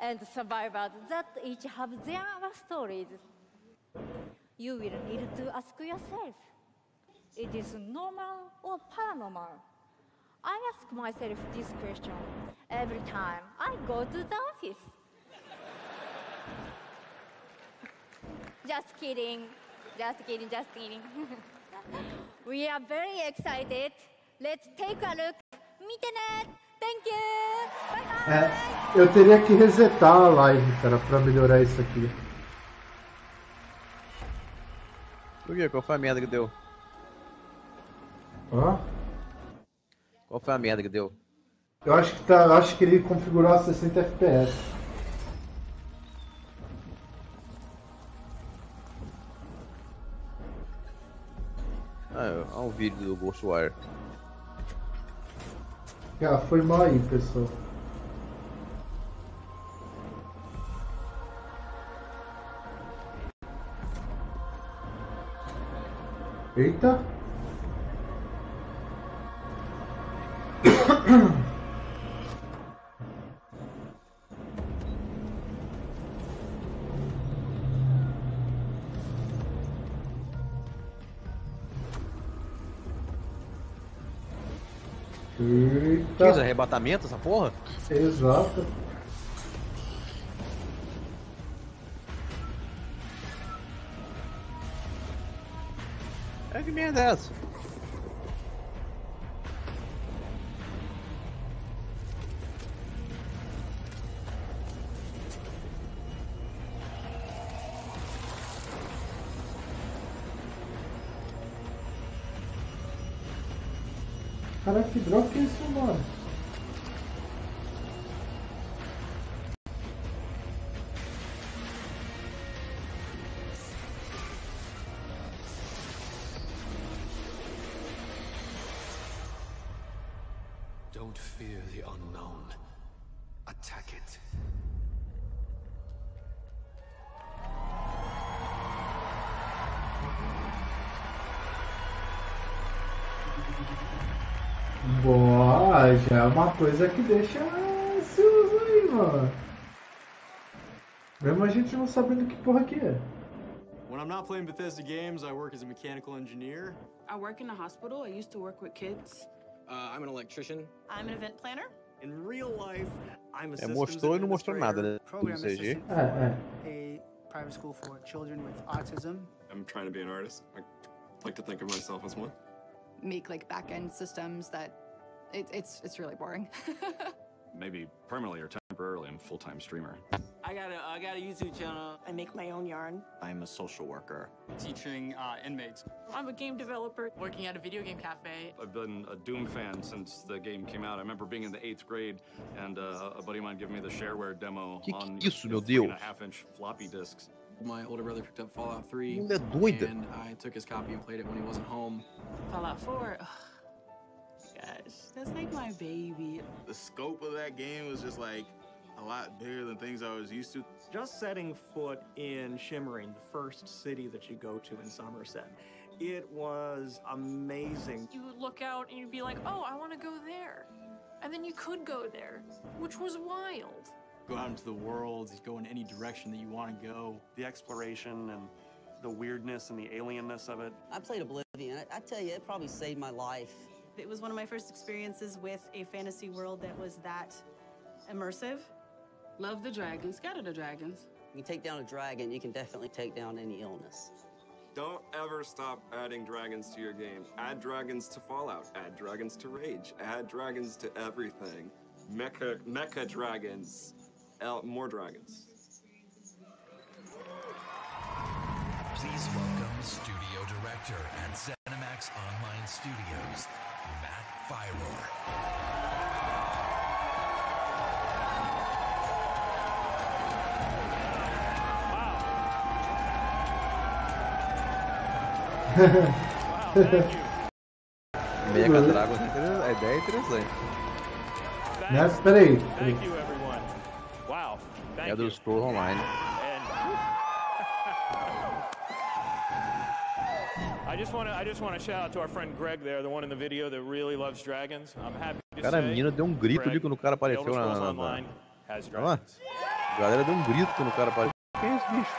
Speaker 18: and survivors that each have their stories. You will need to ask yourself, it is normal or paranormal? I ask myself this question every time I go to the office. Just kidding. Just kidding, just kidding. We are very excited. Let's take a look. Internet. Thank you. Bye bye.
Speaker 2: Eu teria que resetar a live, cara, pra melhorar isso aqui.
Speaker 1: Por quê? Qual foi a merda que deu?
Speaker 2: Hã?
Speaker 1: Qual foi a merda que deu?
Speaker 2: Eu acho que ele configurou a 60 FPS.
Speaker 1: Olha um vídeo do Ghostwire.
Speaker 2: Foi mal aí, pessoal. Eita!
Speaker 1: Que isso, arrebatamento essa porra?
Speaker 2: Exato.
Speaker 1: Que merda é essa?
Speaker 2: Cara, que droga que é isso, mano?
Speaker 19: Don't fear the unknown. Attack it.
Speaker 2: Boa, já é uma coisa que deixa ansioso aí, mano. Mesmo a gente não sabendo que porra que é.
Speaker 20: When I'm not playing Bethesda games, I work as a mechanical engineer.
Speaker 21: I work in a hospital. I used to work with kids.
Speaker 20: I'm an electrician.
Speaker 22: I'm an event planner.
Speaker 20: In real life, I'm a systems
Speaker 1: mostrou e não mostrou nada, né?
Speaker 22: Program
Speaker 1: Do CG.
Speaker 22: assistant for a private school for children with autism.
Speaker 20: I'm trying to be an artist. I like to think of myself as one.
Speaker 23: Make like back-end systems that it's really boring.
Speaker 20: Maybe permanently or temporarily, I'm a full-time streamer.
Speaker 21: I got a YouTube channel.
Speaker 22: I make my own yarn.
Speaker 20: I'm a social worker.
Speaker 21: Teaching inmates. I'm a game developer working at a video game cafe.
Speaker 20: I've been a Doom fan since the game came out. I remember being in the 8th grade and a buddy of mine giving me the shareware demo on 3.5-inch floppy disks.
Speaker 24: My older brother picked up Fallout 3,
Speaker 1: and
Speaker 24: I took his copy and played it when he wasn't home.
Speaker 21: Fallout 4. Gosh, that's like my baby.
Speaker 25: The scope of that game was just like a lot bigger than things I was used to.
Speaker 26: Just setting foot in Shimmering, the first city that you go to in Somerset, it was amazing.
Speaker 21: You would look out and you'd be like, oh, I want to go there. And then you could go there, which was wild.
Speaker 20: Go out into the world, go in any direction that you want to go.
Speaker 26: The exploration and the weirdness and the alienness of it.
Speaker 27: I played Oblivion. I tell you, it probably saved my life.
Speaker 22: It was one of my first experiences with a fantasy world that was that immersive.
Speaker 21: Love the dragons. Scatter the dragons.
Speaker 27: You take down a dragon, you can definitely take down any illness.
Speaker 28: Don't ever stop adding dragons to your game. Add dragons to Fallout. Add dragons to Rage. Add dragons to everything. Mecha dragons. More dragons.
Speaker 7: Please welcome Studio Director at ZeniMax Online Studios, Matt Fyrour.
Speaker 1: Mecha Dragon, a ideia é interessante.
Speaker 2: Mas peraí.
Speaker 29: Thank you, everyone. Wow. Thank
Speaker 1: Elder
Speaker 29: you.
Speaker 1: Scrolls Online.
Speaker 29: I just want to shout out to our friend Greg there, the one in the video that really loves dragons. I'm happy to
Speaker 1: Cara, a
Speaker 29: say,
Speaker 1: menina deu um grito ali
Speaker 29: Greg,
Speaker 1: quando o cara apareceu
Speaker 29: Elder Scrolls
Speaker 1: na.
Speaker 29: Online has
Speaker 1: Olha lá.
Speaker 29: dragons.
Speaker 1: A galera deu um grito quando o cara apareceu. Que é esse bicho?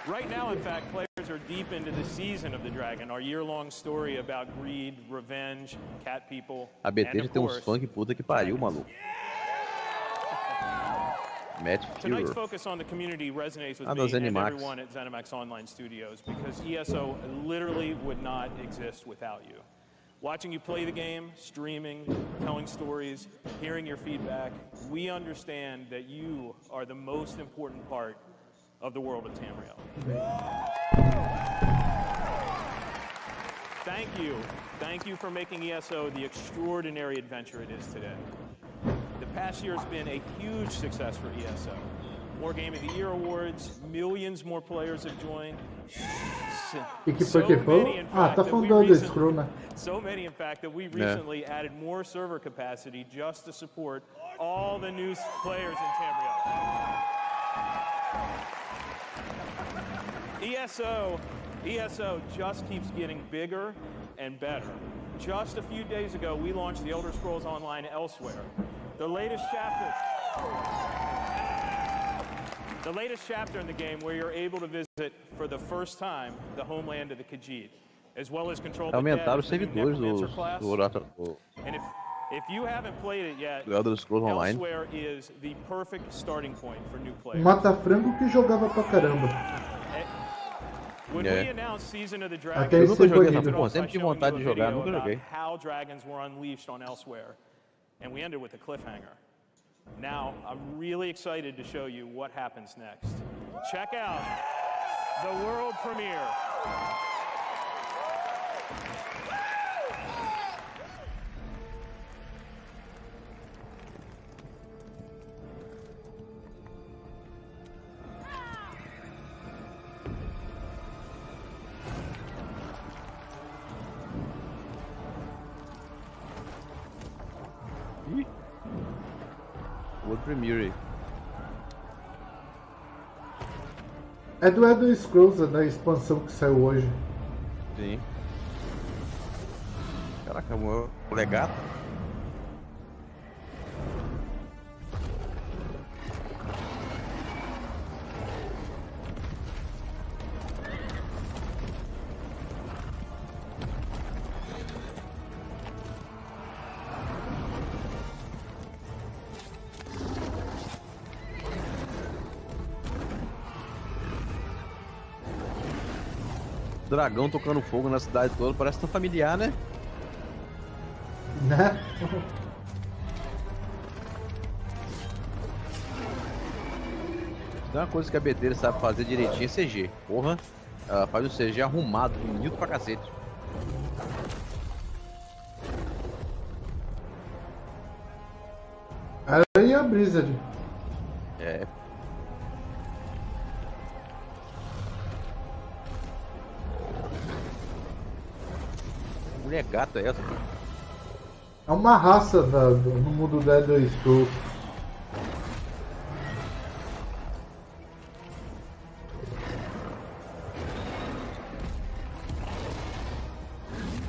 Speaker 29: Right now, in fact, players are deep into the season of the dragon, our year-long story about greed, revenge, cat people,
Speaker 1: A
Speaker 29: and
Speaker 1: Bethesda
Speaker 29: of
Speaker 1: tem uns
Speaker 29: course,
Speaker 1: funk puta que pariu, maluco. Matt
Speaker 29: tonight's
Speaker 1: Fyrour.
Speaker 29: focus on the community resonates with
Speaker 1: Ah,
Speaker 29: me
Speaker 1: dos
Speaker 29: and
Speaker 1: ZeniMax.
Speaker 29: everyone at ZeniMax Online Studios because ESO literally would not exist without you. Watching you play the game, streaming, telling stories, hearing your feedback, we understand that you are the most important part of the world of Tamriel. Thank you. Thank you for making ESO the extraordinary adventure it is today. The past year has been a huge success for ESO. More Game of the Year awards, millions more players have joined.
Speaker 2: E que foi que foi? Ah, tá falando do Elder Scrolls, né?
Speaker 29: So many, in fact, that we recently added more server capacity just to support all the new players in Tamriel. ESO just keeps getting bigger and better. Just a few days ago, we launched the Elder Scrolls Online Elsewhere. The latest chapter in the game where you're able to visit for the first time the homeland of the Khajiit, as well as control the
Speaker 1: Aumentaram
Speaker 29: dead
Speaker 1: os
Speaker 29: with the new
Speaker 1: servidores
Speaker 29: Necromancer class.
Speaker 1: do
Speaker 29: And if you haven't played it yet,
Speaker 1: do Elder Scrolls Online.
Speaker 29: Elsewhere is the perfect starting point for new players.
Speaker 2: Mata-frango que jogava pra caramba.
Speaker 29: When
Speaker 1: É.
Speaker 29: we announced Season of the
Speaker 2: Até
Speaker 29: Dragon,
Speaker 2: ele
Speaker 1: nunca
Speaker 2: ser
Speaker 1: joguei essa
Speaker 2: banido.
Speaker 1: porra, sempre tive vontade de jogar, nunca
Speaker 29: about
Speaker 1: joguei.
Speaker 29: how dragons were unleashed on Elsewhere, and we ended with a cliffhanger. Now, I'm really excited to show you what happens next. Check out the world premiere.
Speaker 1: World Premiere.
Speaker 2: É do Elder Scrolls, da expansão que saiu hoje.
Speaker 1: Sim. Caraca, o legado. Dragão tocando fogo na cidade toda, parece tão familiar, né?
Speaker 2: Né?
Speaker 1: Tem uma coisa que a Bethesda sabe fazer direitinho é CG. Porra, ela faz o CG arrumado, bonito pra cacete.
Speaker 2: Aí a Blizzard.
Speaker 1: É. Mulher gata é essa?
Speaker 2: É uma raça no mundo da Elder Scrolls.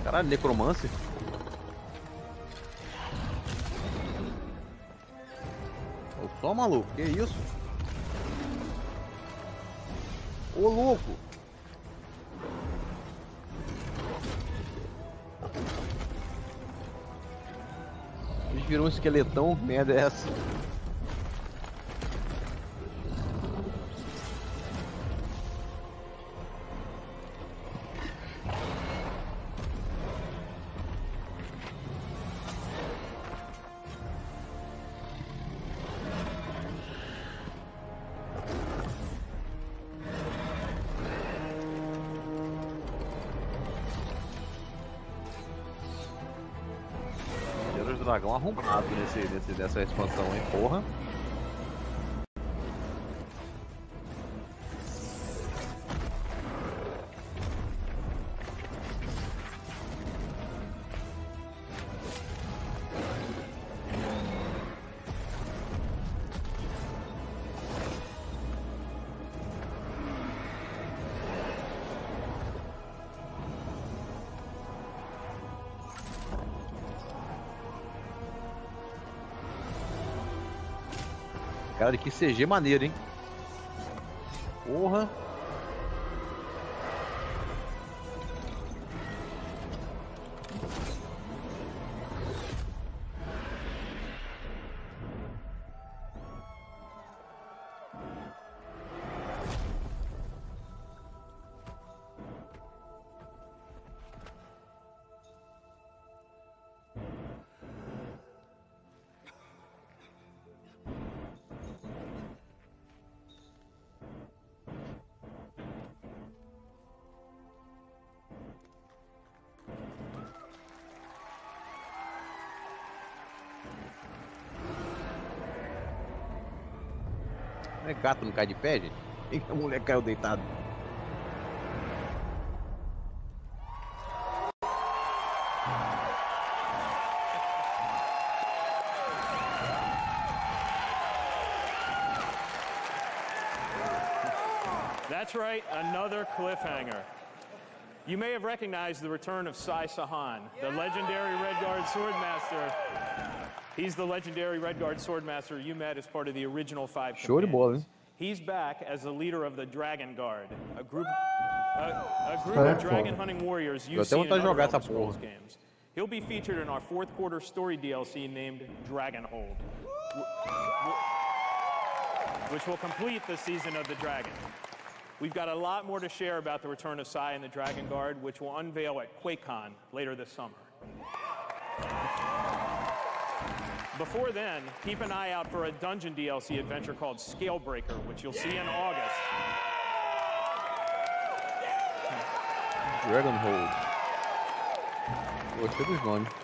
Speaker 1: Caralho, necromance? Ô, só maluco, que isso? Ô louco! Eles viram um esqueletão, que merda é essa? Dragão arrumado nessa expansão, hein, porra. Cara, que CG maneiro, hein? Porra. Gato não cai de pé, gente? E a mulher caiu deitada.
Speaker 29: That's right, another cliffhanger. You may have recognized the return of Sai Sahan, the legendary Redguard Swordmaster. He's the legendary Redguard Swordmaster you met as part of the original 5
Speaker 1: Show de bola, hein?
Speaker 29: He's back as the leader of the Dragon Guard, a group of dragon hunting warriors you've seen in other Elder Scrolls games. He'll be featured in our 4th quarter story DLC named Dragonhold, which will complete the season of the Dragon. We've got a lot more to share about the return of Sai and the Dragon Guard, which will unveil at QuakeCon later this summer. Before then, keep an eye out for a dungeon DLC adventure called Scalebreaker, which you'll see in August.
Speaker 1: Dragonhold.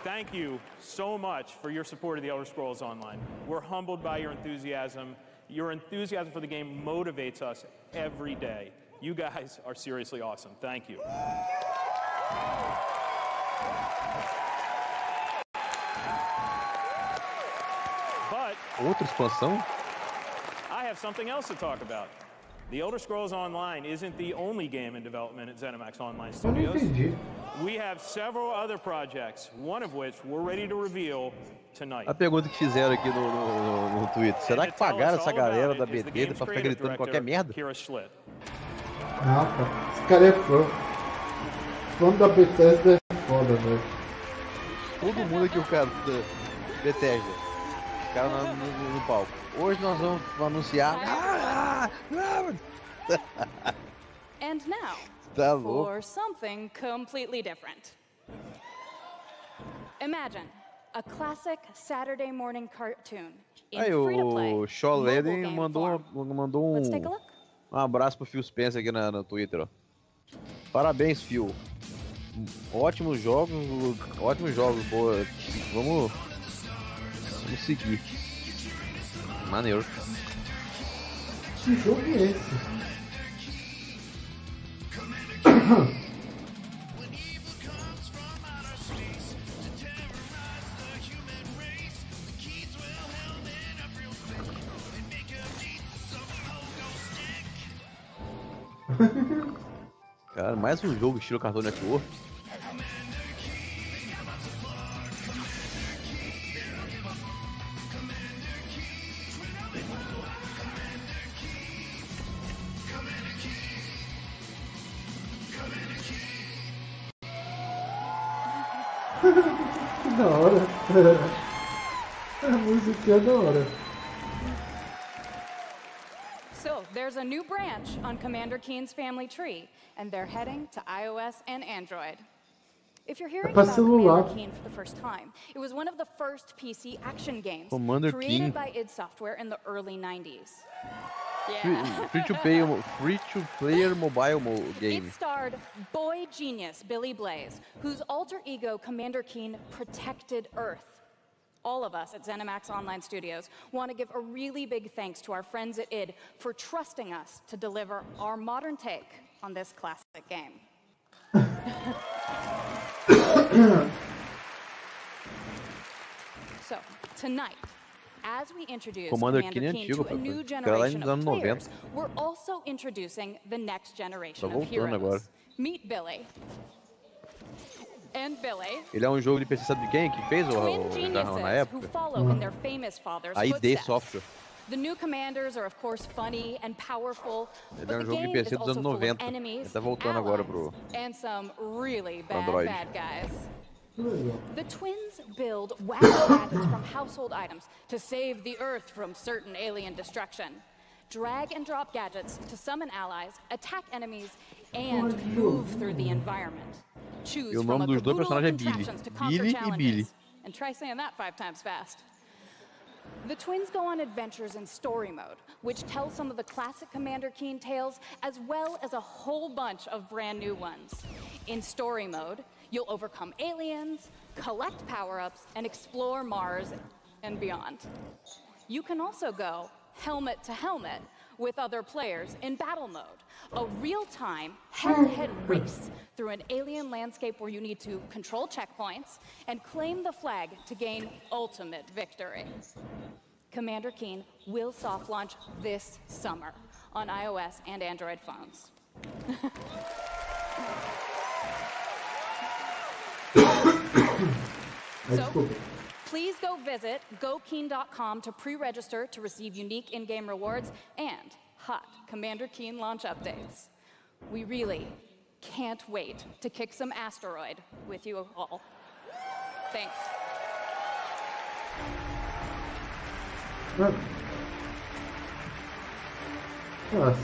Speaker 29: Thank you so much for your support of the Elder Scrolls Online. We're humbled by your enthusiasm. Your enthusiasm for the game motivates us every day. You guys are seriously awesome. Thank you.
Speaker 1: Outra expansão?
Speaker 29: I have something else to talk about. The Elder Scrolls Online isn't the only game in development at ZeniMax Online Studios. We have several other projects, one of which we're ready to reveal tonight.
Speaker 1: A pergunta que fizeram aqui no Twitter, será que pagaram essa galera da Bethesda pra ficar gritando qualquer merda?
Speaker 2: Não, cara. Esse cara é fã. Fã da Bethesda é foda, velho.
Speaker 1: Todo mundo aqui, o cara da Bethesda. Cara no palco. Hoje nós vamos anunciar.
Speaker 3: And now,
Speaker 1: Tá louco.
Speaker 22: for something completely different. Imagine a classic Saturday morning cartoon in
Speaker 1: Aí
Speaker 22: free-to-play
Speaker 1: o Sholeden mandou
Speaker 22: Let's take a look.
Speaker 1: um abraço pro Phil Spencer aqui no Twitter, ó. Parabéns, Phil. Ótimos jogos, boa. Vamos seguir. Maneiro.
Speaker 2: Que jogo é esse?
Speaker 1: Cara, mais um jogo estilo Cartoon Network.
Speaker 2: Que da hora. A música é da hora.
Speaker 22: So, there's a new branch on Commander Keen's family tree, and they're heading to iOS and Android. If you're hearing about Commander Keen for the first time, it was one of the first PC action games created by id Software in the early 90s. Yeah.
Speaker 1: Free-to-player mobile game.
Speaker 22: It starred boy genius Billy Blaze, whose alter ego Commander Keen protected Earth. All of us at ZeniMax Online Studios want to give a really big thanks to our friends at id for trusting us to deliver our modern take on this classic game. So, tonight, as we introduce Commander Keen to a new generation of players, we're also introducing the next generation of heroes. Meet Billy. And Billy.
Speaker 1: Ele é um jogo de PC, sabe de quem que fez na época?
Speaker 22: A
Speaker 1: id Software.
Speaker 22: The new commanders are of course funny and powerful,
Speaker 1: but the game is also full of enemies,
Speaker 22: and some really bad guys. The twins build wacky gadgets from household items to save the Earth from certain alien destruction. Drag and drop gadgets to summon allies, attack enemies, and move through the environment. Choose from a caboodle of contraptions to conquer challenges. And try saying that 5 times fast. The twins go on adventures in story mode, which tells some of the classic Commander Keen tales, as well as a whole bunch of brand new ones. In story mode, you'll overcome aliens, collect power-ups, and explore Mars and beyond. You can also go helmet to helmet with other players in battle mode, a real-time head-to-head race through an alien landscape where you need to control checkpoints and claim the flag to gain ultimate victory. Commander Keen will soft launch this summer on iOS and Android phones. So, please go visit gokeen.com to pre-register to receive unique in-game rewards and hot Commander Keen launch updates. We really can't wait to kick some asteroid with you all. Thanks.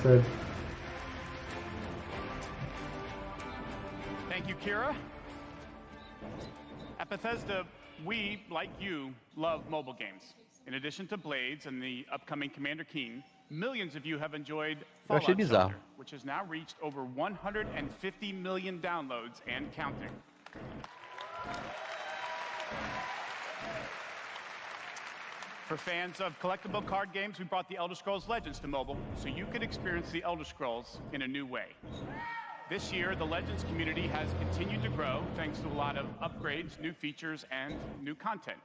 Speaker 2: Sério.
Speaker 3: Thank you, Kira. At Bethesda, we, like you, love mobile games. In addition to Blades and the upcoming Commander Keen, millions of you have enjoyed Fallout Shelter, which has now reached over 150 million downloads and counting. For fans of collectible card games, we brought the Elder Scrolls Legends to mobile, so you could experience the Elder Scrolls in a new way. This year, the Legends community has continued to grow thanks to a lot of upgrades, new features, and new content.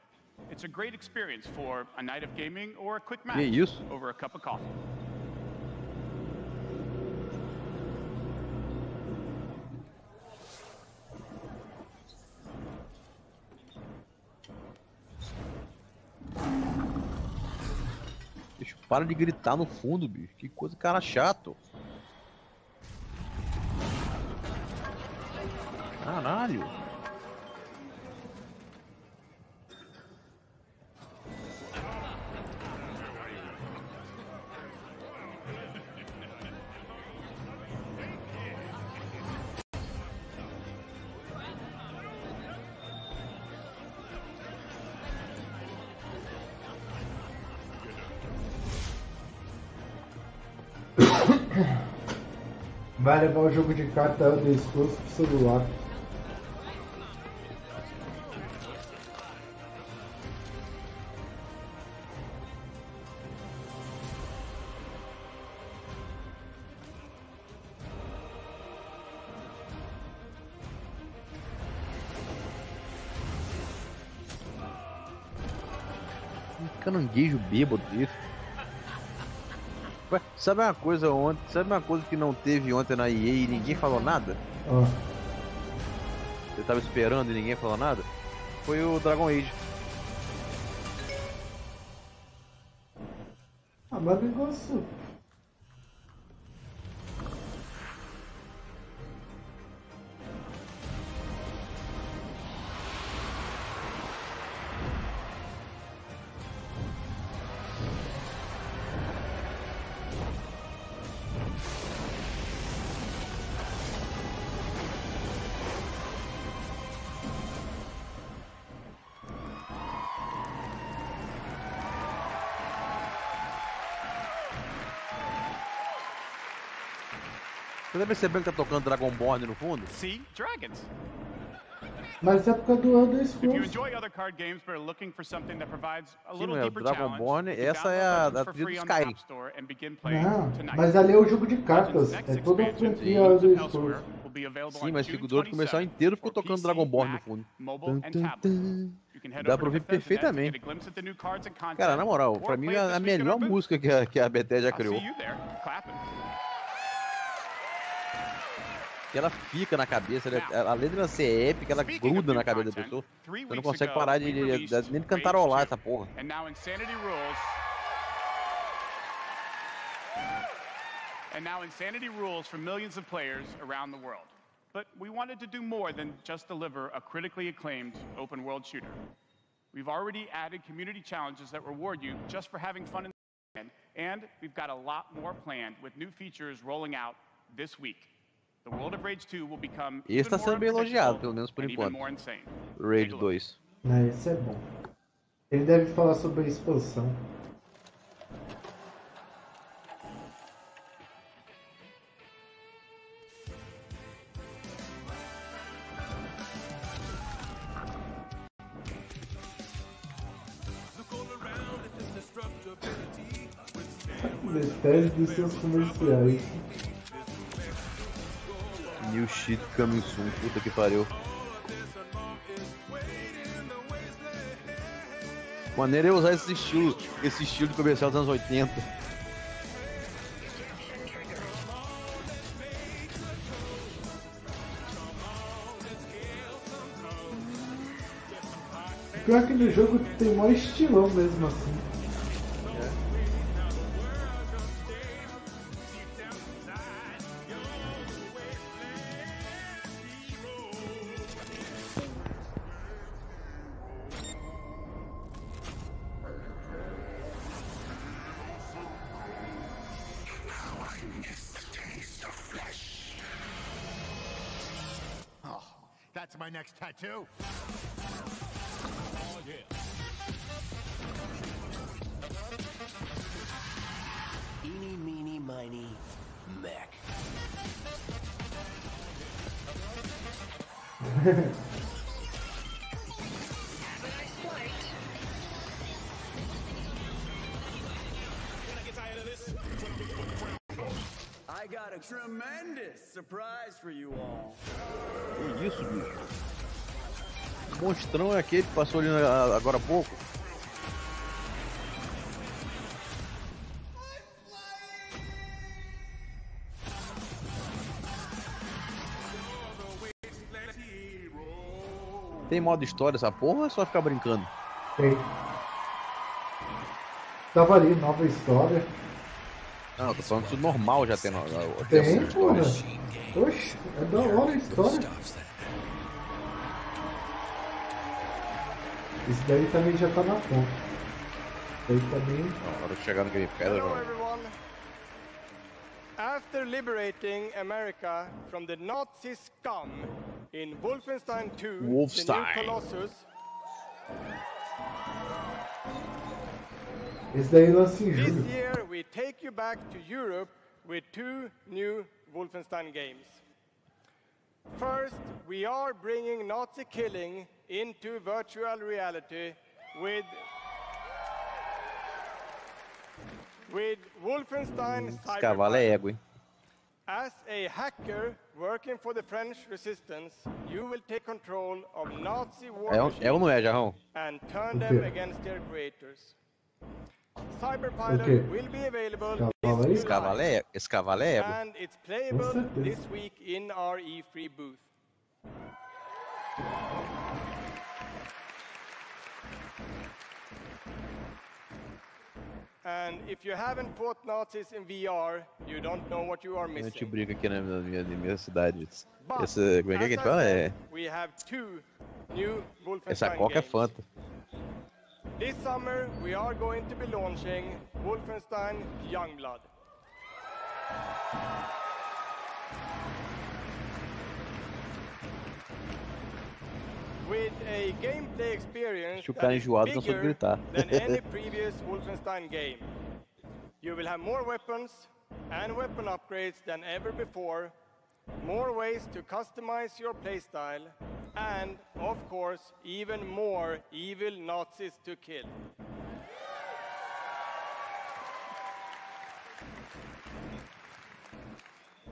Speaker 3: It's a great experience for a night of gaming or a quick match over a cup of coffee.
Speaker 1: Bicho, para de gritar no fundo, bicho. Que coisa, cara chato. Caralho.
Speaker 2: Vai levar o jogo de carta do exclusivo pro celular.
Speaker 1: Caranguejo bêbado isso. Ué, sabe uma coisa ontem? Sabe uma coisa que não teve ontem na EA e ninguém falou nada? Você tava esperando e ninguém falou nada? Foi o Dragon Age.
Speaker 2: Ah, mas negócio.
Speaker 1: Você tá percebendo que tá tocando Dragonborn no fundo?
Speaker 3: See, dragons.
Speaker 2: Mas é por causa do Elder Scrolls.
Speaker 3: If you enjoy other card games but are looking for something that provides a little
Speaker 1: Sim,
Speaker 3: deeper
Speaker 1: Dragonborn,
Speaker 3: challenge,
Speaker 1: essa é a trilha do Skyrim.
Speaker 2: Não, mas ali é o jogo de cartas. É toda a franquia Elder Scrolls.
Speaker 1: Sim, mas fico durante o comercial inteiro ficou tocando Dragonborn no fundo. Dá pra ouvir perfeitamente. Cara, na moral, pra mim é a melhor música que a Bethesda já criou. Que ela fica na cabeça, além de ela ser épica, ela gruda na cabeça da pessoa. Você não consegue parar de nem de cantarolar essa porra.
Speaker 3: And now insanity rules for millions of players around the world. But we wanted to do more than just deliver a critically acclaimed open world shooter. We've already added community challenges that reward you just for having fun in the game, and we've got a lot more planned with new features rolling out this week. The World of Rage 2 will become
Speaker 1: Esse tá sendo bem elogiado, pelo menos por enquanto. Rage 2.
Speaker 2: Esse é bom. Ele deve falar sobre a expansão. Bethesda dos seus comerciais.
Speaker 1: New shit coming soon, puta que pariu. Maneiro é usar esse estilo de comercial dos anos 80.
Speaker 2: Pior que no jogo tem mó estilão mesmo assim.
Speaker 4: That's my next tattoo. Oh, yeah.
Speaker 5: Eeny, meeny, miny, mech.
Speaker 6: I got a tremendous surprise for you all.
Speaker 1: Que isso, bicho? O monstrão é aquele que passou ali agora há pouco. Tem modo história essa porra ou é só ficar brincando?
Speaker 2: Tem. Tava ali, nova história.
Speaker 1: Não, tô falando isso normal já tem
Speaker 2: Tem, porra. Oxe, é da hora a história. Esse daí também já tá na ponta. Esse daí também...
Speaker 1: Na hora de chegar no Game Pass,
Speaker 8: Hello everyone. After liberating America from the Nazi scum in Wolfenstein 2,
Speaker 1: Wolfenstein.
Speaker 8: The New Colossus...
Speaker 2: Esse daí lança em julho.
Speaker 8: This year we take you back to Europe with 2 new Wolfenstein games. First, we are bringing Nazi killing into virtual reality with Wolfenstein Cyberpunk. As a hacker working for the French resistance, you will take control of Nazi war machines and turn them against their creators. Cyberpilot will be available this July, and it's playable this week in our E3 booth. And if you haven't fought Nazis in VR, you don't know what you are missing.
Speaker 1: A gente briga aqui na minha cidade. Essa, como é que a gente fala?
Speaker 8: We have 2 new Wolfenstein
Speaker 1: Essa coca é
Speaker 8: games.
Speaker 1: Fanta.
Speaker 8: This summer, we are going to be launching Wolfenstein Youngblood. With a gameplay experience that is bigger than any previous Wolfenstein game. You will have more weapons and weapon upgrades than ever before, more ways to customize your playstyle, and, of course, even more evil Nazis to kill.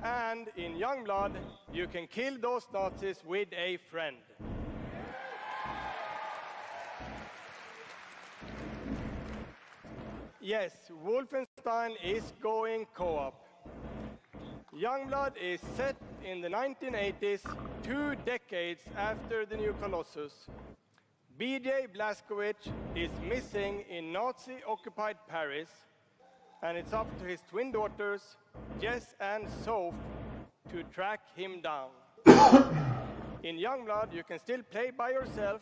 Speaker 8: And in Youngblood, you can kill those Nazis with a friend. Yes, Wolfenstein is going co-op. Youngblood is set in the 1980s, 2 decades after the new Colossus. BJ Blazkowicz is missing in Nazi-occupied Paris, and it's up to his twin daughters, Jess and Soph, to track him down. In Youngblood, you can still play by yourself,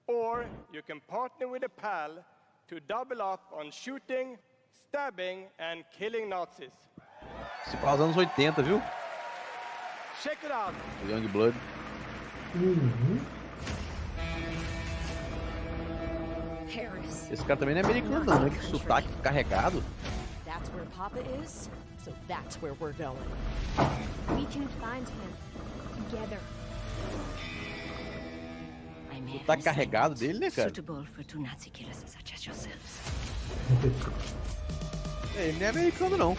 Speaker 8: or you can partner with a pal to double up on shooting, stabbing, and killing Nazis.
Speaker 1: Se fala dos anos 80, viu?
Speaker 8: Check it out.
Speaker 1: Youngblood. Esse cara também não é americano, não, né? Que sotaque carregado.
Speaker 4: That's where Papa is, so that's where we're going. We can find him together.
Speaker 1: Sotaque carregado dele, né, cara? Ele não é americano, não.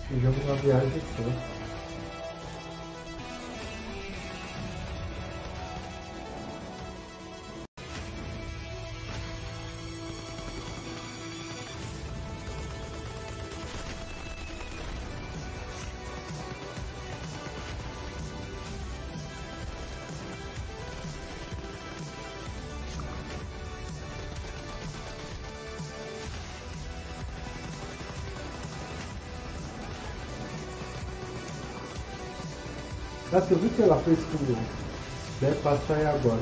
Speaker 2: Fizemos uma viagem só. Ah, você viu o que ela fez com o... Deve passar aí agora.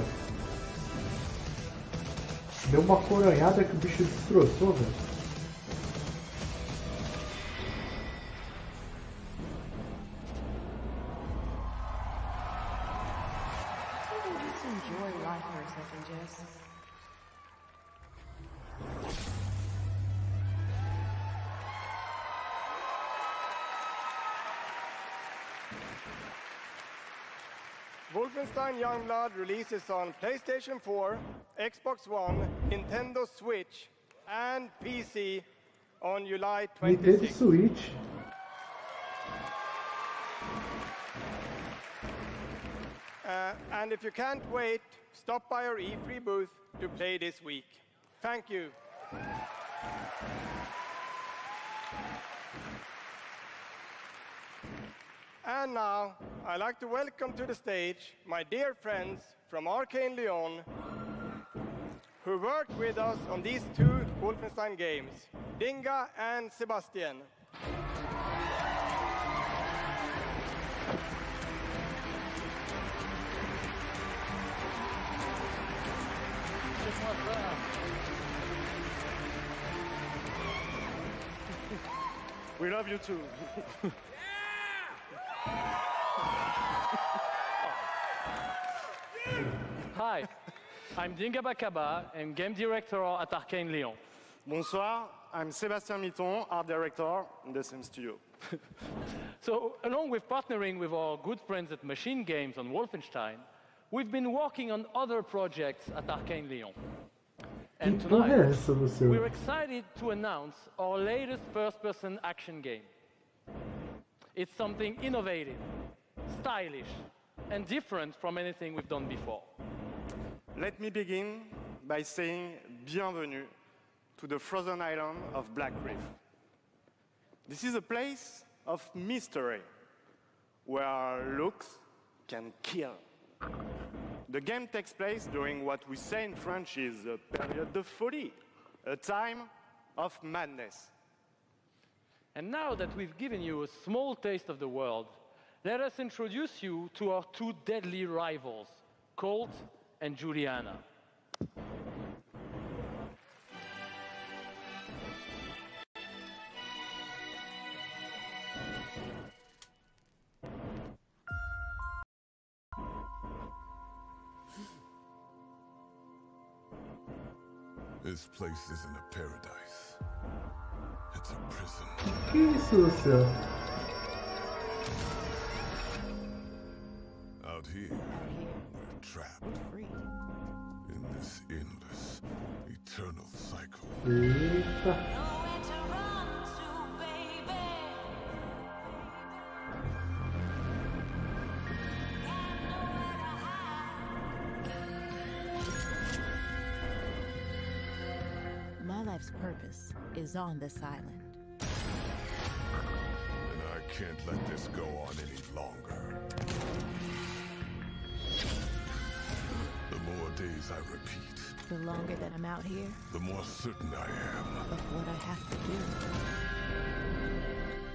Speaker 2: Deu uma coronhada que o bicho destroçou, velho.
Speaker 8: Wolfenstein Youngblood releases on PlayStation 4, Xbox One, Nintendo Switch, and PC on July 26th.
Speaker 2: Nintendo Switch.
Speaker 8: And if you can't wait, stop by our E3 booth to play this week. Thank you. And now, I'd like to welcome to the stage my dear friends from Arcane Lyon, who worked with us on these 2 Wolfenstein games, Dinga and Sebastian. We love you too.
Speaker 9: Hi, I'm Dinga Bakaba and game director at Arcane Lyon.
Speaker 8: Bonsoir, I'm Sébastien Mitton, art director in the same studio.
Speaker 9: So, along with partnering with our good friends at Machine Games on Wolfenstein, we've been working on other projects at Arcane Lyon. And tonight, we're excited to announce our latest first-person action game. It's something innovative, stylish, and different from anything we've done before.
Speaker 8: Let me begin by saying bienvenue to the frozen island of Black Reef. This is a place of mystery, where looks can kill. The game takes place during what we say in French is a période de folie, a time of madness.
Speaker 9: And now that we've given you a small taste of the world, let us introduce you to our two deadly rivals, Colt and Juliana.
Speaker 10: This place isn't a paradise. It's a prison.
Speaker 2: Que isso, Luciano?
Speaker 10: Out here, we're trapped. In this endless, eternal cycle.
Speaker 2: Eita.
Speaker 11: My life's purpose is on this island.
Speaker 10: And I can't let this go on any longer. The more days I repeat,
Speaker 11: The longer that I'm out here,
Speaker 10: the more certain I am
Speaker 11: of what I have to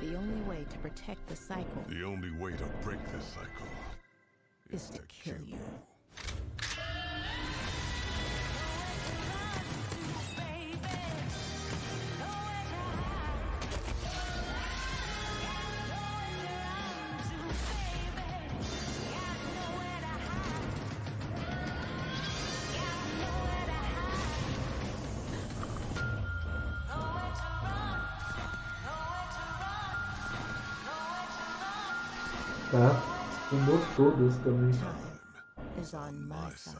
Speaker 11: do. The only way to protect the cycle
Speaker 10: the only way to break this cycle
Speaker 11: is to kill you.
Speaker 2: Tá? Filmou todas também.
Speaker 11: Is on my side.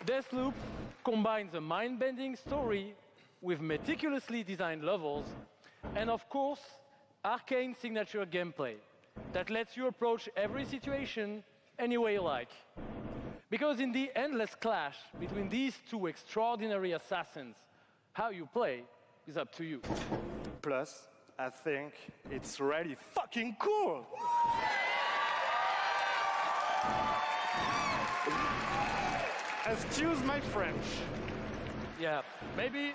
Speaker 9: Deathloop combines a mind-bending story with meticulously designed levels, and of course, Arcane signature gameplay that lets you approach every situation any way you like. Because in the endless clash between these two extraordinary assassins, how you play is up to you.
Speaker 8: Plus, I think it's really fucking cool. Excuse my French.
Speaker 9: Yeah, maybe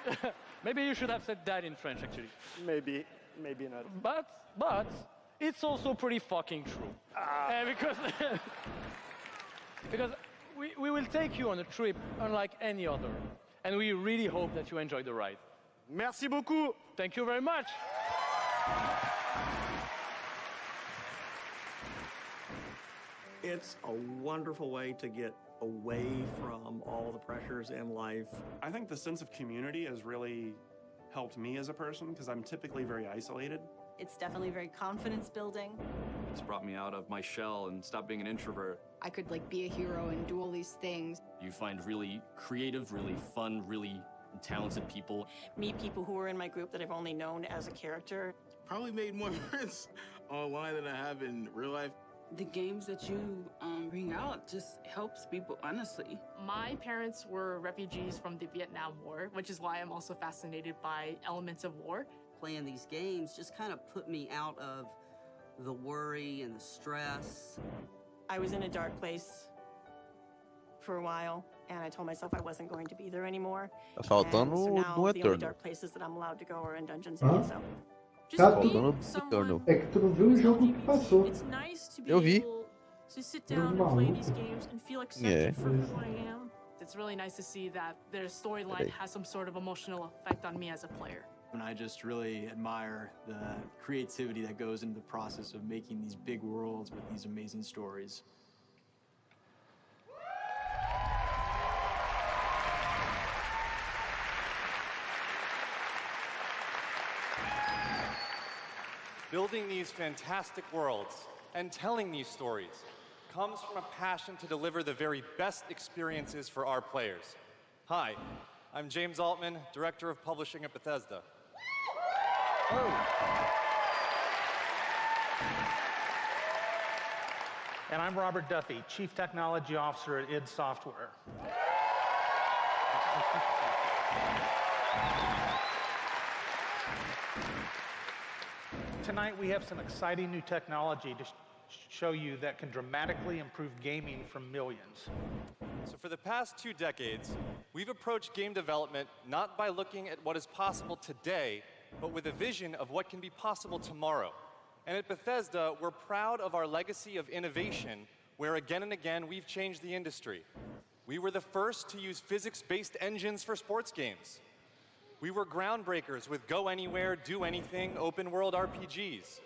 Speaker 9: maybe you should have said that in French, actually.
Speaker 8: Maybe not.
Speaker 9: But it's also pretty fucking true. Because we will take you on a trip unlike any other, and we really hope that you enjoy the ride.
Speaker 8: Merci beaucoup.
Speaker 9: Thank you very much.
Speaker 26: It's a wonderful way to get away from all the pressures in life.
Speaker 12: I think the sense of community has really helped me as a person because I'm typically very isolated.
Speaker 13: It's definitely very confidence building.
Speaker 20: It's brought me out of my shell and stopped being an introvert.
Speaker 23: I could like be a hero and do all these things.
Speaker 14: You find really creative, really fun, really talented people.
Speaker 13: Meet people who are in my group that I've only known as a character.
Speaker 25: Probably made more friends online than I have in real life.
Speaker 15: The games that you bring out just helps people, honestly.
Speaker 16: My parents were refugees from the Vietnam War, which is why I'm also fascinated by elements of war.
Speaker 27: Playing these games just kind of put me out of the worry and the stress.
Speaker 13: I was in a dark place for a while, and I told myself I wasn't going to be there anymore.
Speaker 1: Tá faltando
Speaker 13: So now
Speaker 1: no
Speaker 13: the only
Speaker 1: Eternal.
Speaker 13: dark places that I'm allowed to go are in Dungeons
Speaker 2: Huh?
Speaker 13: and so.
Speaker 2: Tá
Speaker 1: faltando
Speaker 2: tudo.
Speaker 1: Eternal.
Speaker 2: É que tu não viu o jogo que passou.
Speaker 16: It's nice to be
Speaker 1: Eu vi.
Speaker 16: able to sit down and play these games and feel accepted for who I am. It's really nice to see that their storyline has some sort of emotional effect on me as a player.
Speaker 7: And I just really admire the creativity that goes into the process of making these big worlds with these amazing stories.
Speaker 17: Building these fantastic worlds and telling these stories comes from a passion to deliver the very best experiences for our players. Hi, I'm James Altman, Director of Publishing at Bethesda.
Speaker 18: And I'm Robert Duffy, Chief Technology Officer at id Software. Tonight we have some exciting new technology to show you that can dramatically improve gaming for millions.
Speaker 17: So for the past 2 decades, we've approached game development not by looking at what is possible today, but with a vision of what can be possible tomorrow. And at Bethesda, we're proud of our legacy of innovation, where again and again we've changed the industry. We were the first to use physics-based engines for sports games. We were groundbreakers with Go Anywhere, Do Anything, open-world RPGs.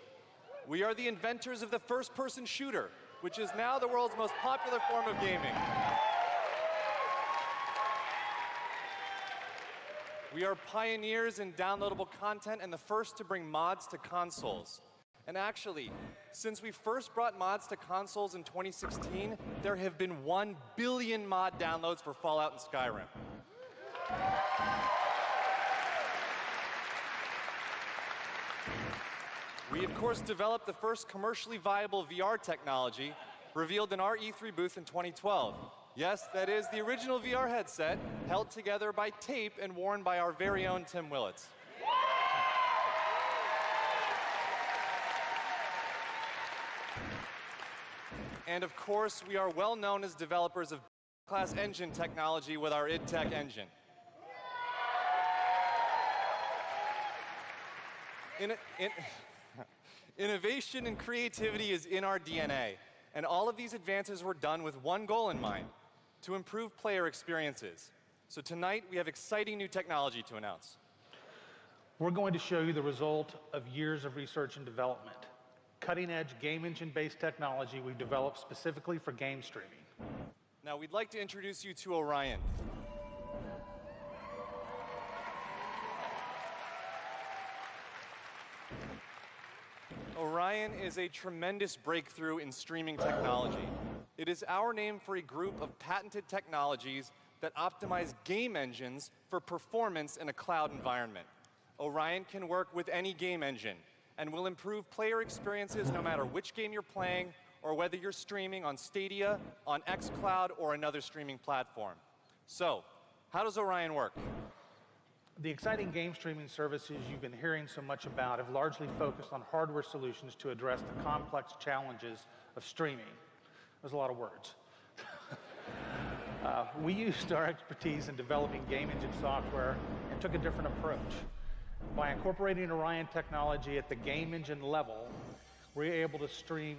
Speaker 17: We are the inventors of the first-person shooter, which is now the world's most popular form of gaming. We are pioneers in downloadable content and the first to bring mods to consoles. And actually, since we first brought mods to consoles in 2016, there have been 1 billion mod downloads for Fallout and Skyrim. We, of course, developed the first commercially viable VR technology revealed in our E3 booth in 2012. Yes, that is the original VR headset, held together by tape and worn by our very own Tim Willits. And of course, we are well known as developers of class engine technology with our id Tech engine. Innovation and creativity is in our DNA, and all of these advances were done with one goal in mind: to improve player experiences. So tonight, we have exciting new technology to announce.
Speaker 18: We're going to show you the result of years of research and development. Cutting-edge game engine-based technology we've developed specifically for game streaming.
Speaker 17: Now, we'd like to introduce you to Orion. Orion is a tremendous breakthrough in streaming technology. It is our name for a group of patented technologies that optimize game engines for performance in a cloud environment. Orion can work with any game engine and will improve player experiences no matter which game you're playing or whether you're streaming on Stadia, on xCloud, or another streaming platform. So, how does Orion work?
Speaker 18: The exciting game streaming services you've been hearing so much about have largely focused on hardware solutions to address the complex challenges of streaming. There's a lot of words. We used our expertise in developing game engine software and took a different approach. By incorporating Orion technology at the game engine level, we're able to stream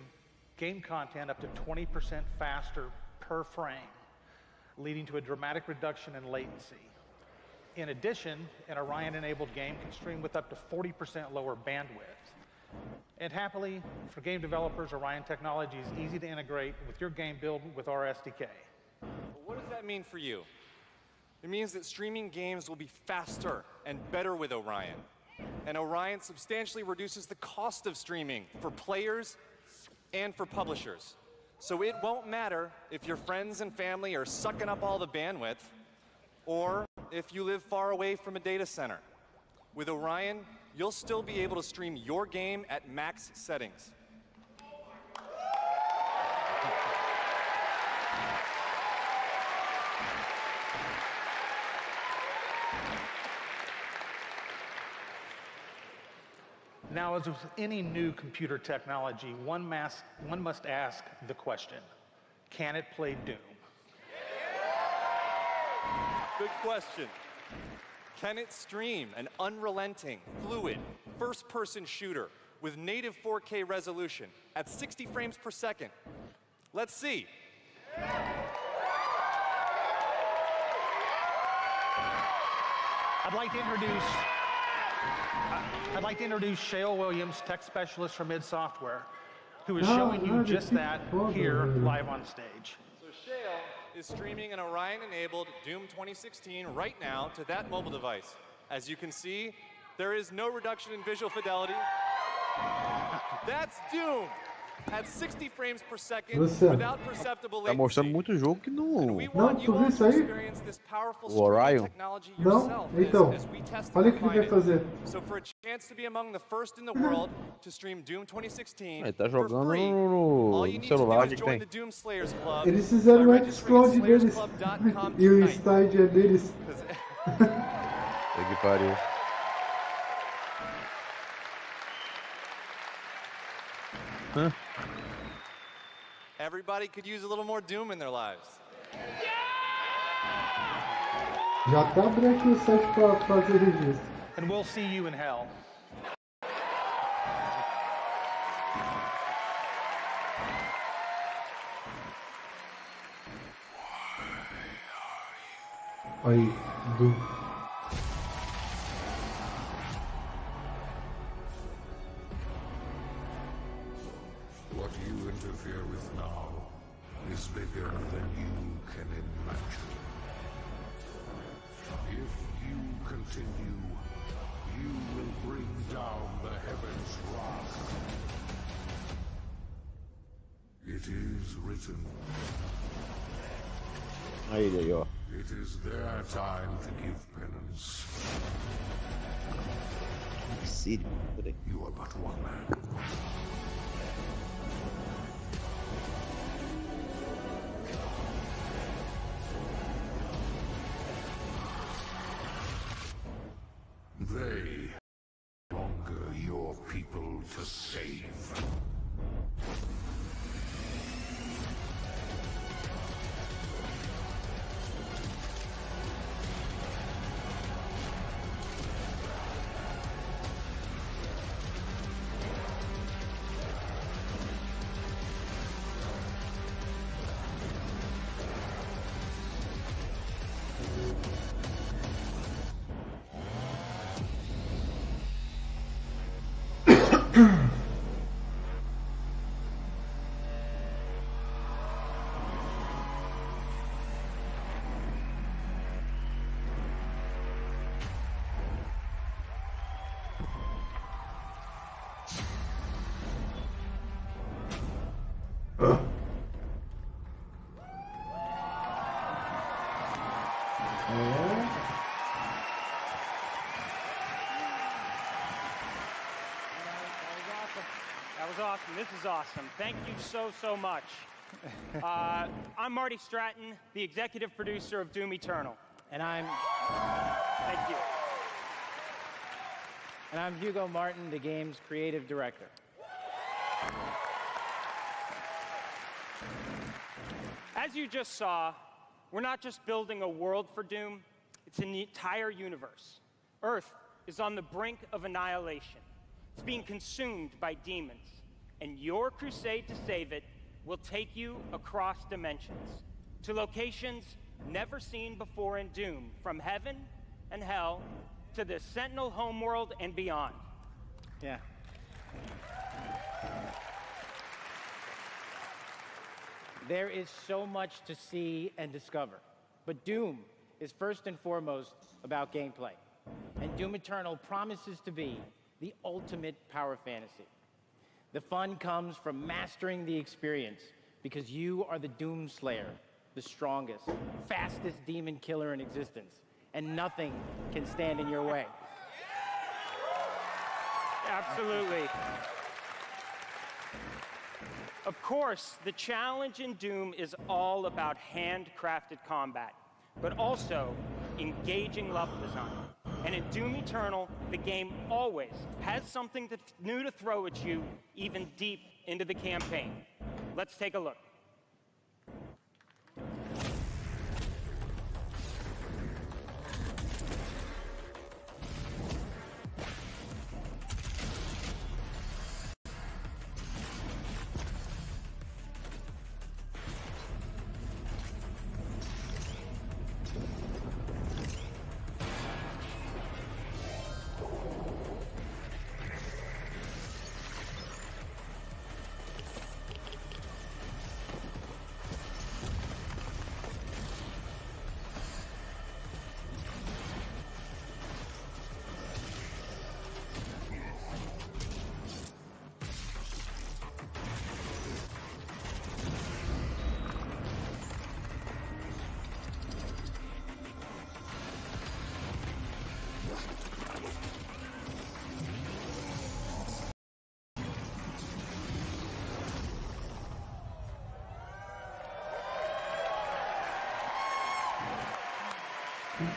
Speaker 18: game content up to 20% faster per frame, leading to a dramatic reduction in latency. In addition, an Orion-enabled game can stream with up to 40% lower bandwidth. And happily, for game developers, Orion technology is easy to integrate with your game build with our SDK.
Speaker 17: What does that mean for you? It means that streaming games will be faster and better with Orion. And Orion substantially reduces the cost of streaming for players and for publishers. So it won't matter if your friends and family are sucking up all the bandwidth, or if you live far away from a data center. With Orion, you'll still be able to stream your game at max settings.
Speaker 18: Now, as with any new computer technology, one must ask the question, can it play Doom?
Speaker 17: Good question. Can it stream an unrelenting, fluid, first-person shooter with native 4K resolution at 60 frames per second? Let's see.
Speaker 18: I'd like to introduce Shale Williams, tech specialist from id Software, who is showing you just that here live on stage.
Speaker 17: So Shale is streaming an Orion-enabled Doom 2016 right now to that mobile device. As you can see, there is no reduction in visual fidelity. That's Doom at 60 frames per second without perceptible latency.
Speaker 1: Tá mostrando muito jogo que não...
Speaker 2: Não, tu viu isso aí?
Speaker 1: O Orion?
Speaker 2: Não? Então, olha o que ele vai fazer.
Speaker 17: So for a chance to be among the first in the world to stream Doom 2016
Speaker 1: Ele tá jogando no celular, que tem.
Speaker 2: Eles fizeram o Xcloud deles e o Stadia deles.
Speaker 1: Que pariu. Huh?
Speaker 17: Everybody could use a little more Doom in their lives.
Speaker 2: Já tá abrindo aqui o site pra fazer registro.
Speaker 18: And we'll see you in hell.
Speaker 2: Aí, Doom.
Speaker 10: What you interfere with now is bigger than you can imagine. If you continue, you will bring down the heavens' wrath. It is written.
Speaker 1: Aí, ó.
Speaker 10: It is their time to give penance. You are but one man. They no longer your people to save.
Speaker 3: Awesome. This is awesome. Thank you so much. I'm Marty Stratton, the executive producer of Doom Eternal.
Speaker 5: And I'm...
Speaker 3: Thank you.
Speaker 5: And I'm Hugo Martin, the game's creative director.
Speaker 3: As you just saw, we're not just building a world for Doom, it's an entire universe. Earth is on the brink of annihilation. It's being consumed by demons. And your crusade to save it will take you across dimensions, to locations never seen before in Doom, from heaven and hell to the Sentinel homeworld and beyond.
Speaker 5: Yeah. There is so much to see and discover, but Doom is first and foremost about gameplay. And Doom Eternal promises to be the ultimate power fantasy. The fun comes from mastering the experience, because you are the Doom Slayer, the strongest, fastest demon killer in existence, and nothing can stand in your way.
Speaker 3: Absolutely. Of course, the challenge in Doom is all about handcrafted combat, but also engaging level design. And in Doom Eternal, the game always has something new to throw at you, even deep into the campaign. Let's take a look.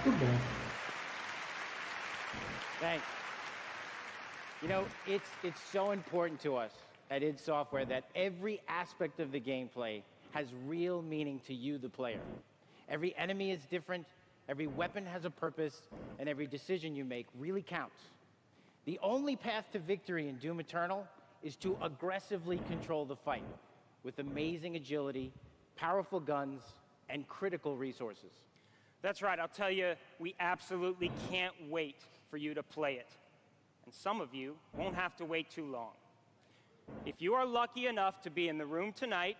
Speaker 2: muito bom.
Speaker 5: Thanks. You know, it's so important to us at id Software that every aspect of the gameplay has real meaning to you, the player. Every enemy is different, every weapon has a purpose, and every decision you make really counts. The only path to victory in Doom Eternal is to aggressively control the fight with amazing agility, powerful guns, and critical resources.
Speaker 3: That's right, I'll tell you, we absolutely can't wait for you to play it. And some of you won't have to wait too long. If you are lucky enough to be in the room tonight,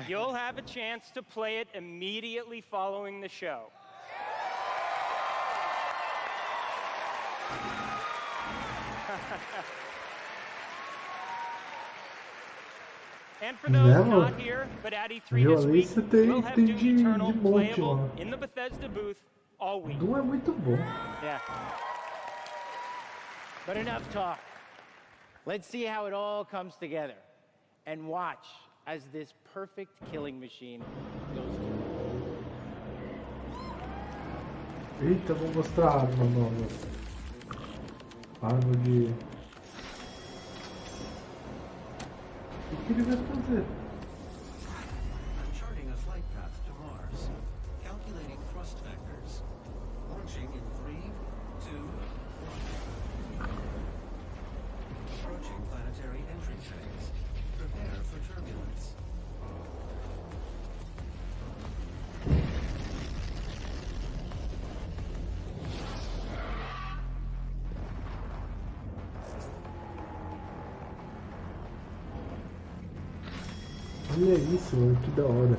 Speaker 3: you'll have a chance to play it immediately following the show. And for those not here, but at E3 this week, we'll have Doom Eternal playable in the Bethesda booth all week.
Speaker 2: Doom é muito bom.
Speaker 5: Yeah. But enough talk. Let's see how it all comes together. And watch as this perfect killing machine goes to...
Speaker 2: Eita, vou mostrar a arma nova. Arma de... O que ele vai fazer?
Speaker 4: Charting a flight path to Mars. Calculating thrust vectors. Launching in 3, 2, 1. Approaching planetary entry phase. Prepare for turbulence.
Speaker 2: Olha isso, mano, que da hora.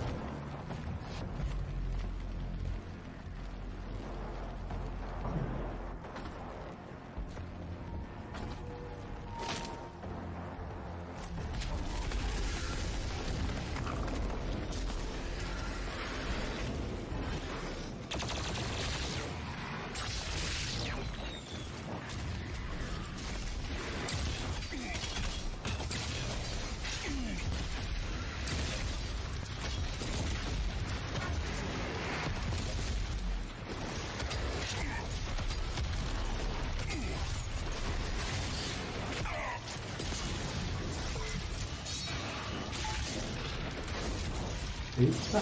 Speaker 2: Eita.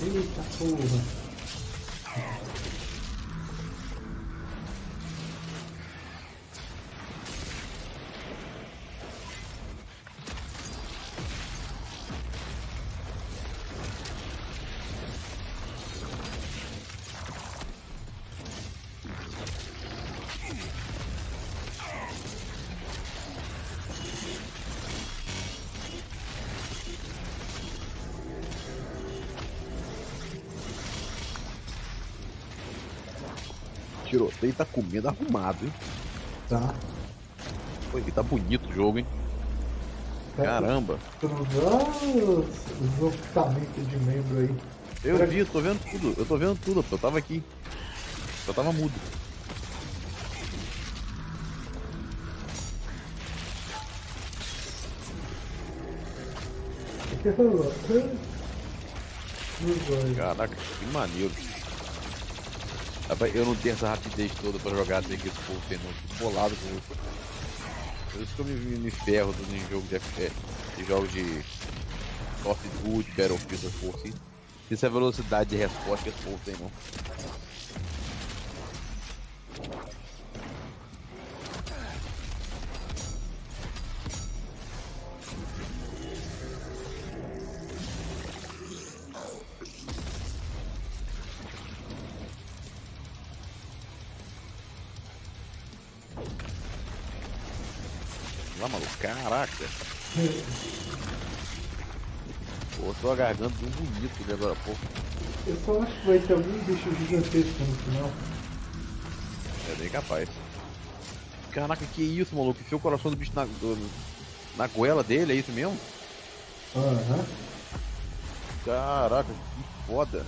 Speaker 2: Eita porra.
Speaker 1: Tiroteio tá comendo arrumado, hein?
Speaker 2: Tá.
Speaker 1: Pô, tá bonito o jogo, hein? Caramba.
Speaker 2: Os octamentos de membro aí.
Speaker 1: Eu vi, eu tô vendo tudo. Eu tô vendo tudo, eu tava aqui. Eu tava mudo.
Speaker 2: O que rolou?
Speaker 1: Caraca, que maneiro. Eu não tenho essa rapidez toda pra jogar até que esse povo tem, não. Tô bolado com isso. Por isso que eu me ferro em jogo de FPS, em jogos de Ajude, Battlefield, assim. Isso é a velocidade de resposta que esse povo tem, não. lá, maluco. Caraca. Pô, sua garganta de um bonito ali agora, pô.
Speaker 2: Eu só acho que vai ter algum bicho gigantesco no final.
Speaker 1: É bem capaz. Caraca, que isso, maluco? Enfiou o coração do bicho na goela dele, é isso mesmo?
Speaker 2: Aham.
Speaker 1: Caraca, que foda.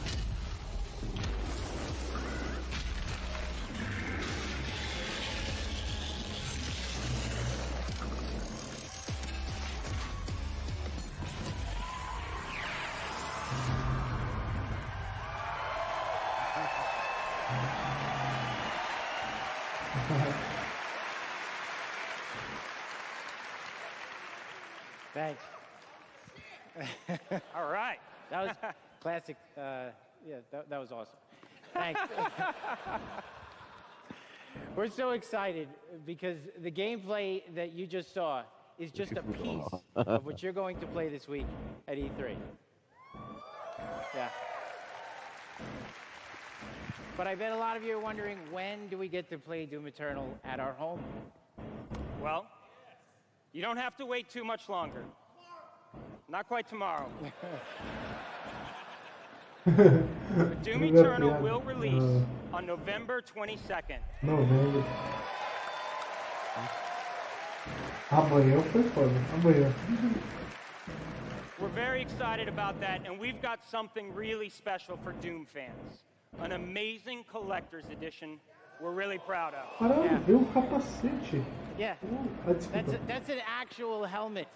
Speaker 5: Thanks.
Speaker 3: All right.
Speaker 5: That was classic. Yeah, that was awesome. Thanks. We're so excited because the gameplay that you just saw is just a piece of what you're going to play this week at E3. Yeah. But I bet a lot of you are wondering, when do we get to play Doom Eternal at our home?
Speaker 3: Well, you don't have to wait too much longer. Not quite tomorrow. Doom Eternal will release on November 22nd.
Speaker 2: Novembro. Amanhã foi foda. Amanhã.
Speaker 3: We're very excited about that, and we've got something really special for Doom fans. An amazing collector's edition we're really proud of.
Speaker 2: Caralho, deu capacete.
Speaker 5: Yeah, that's an actual helmet.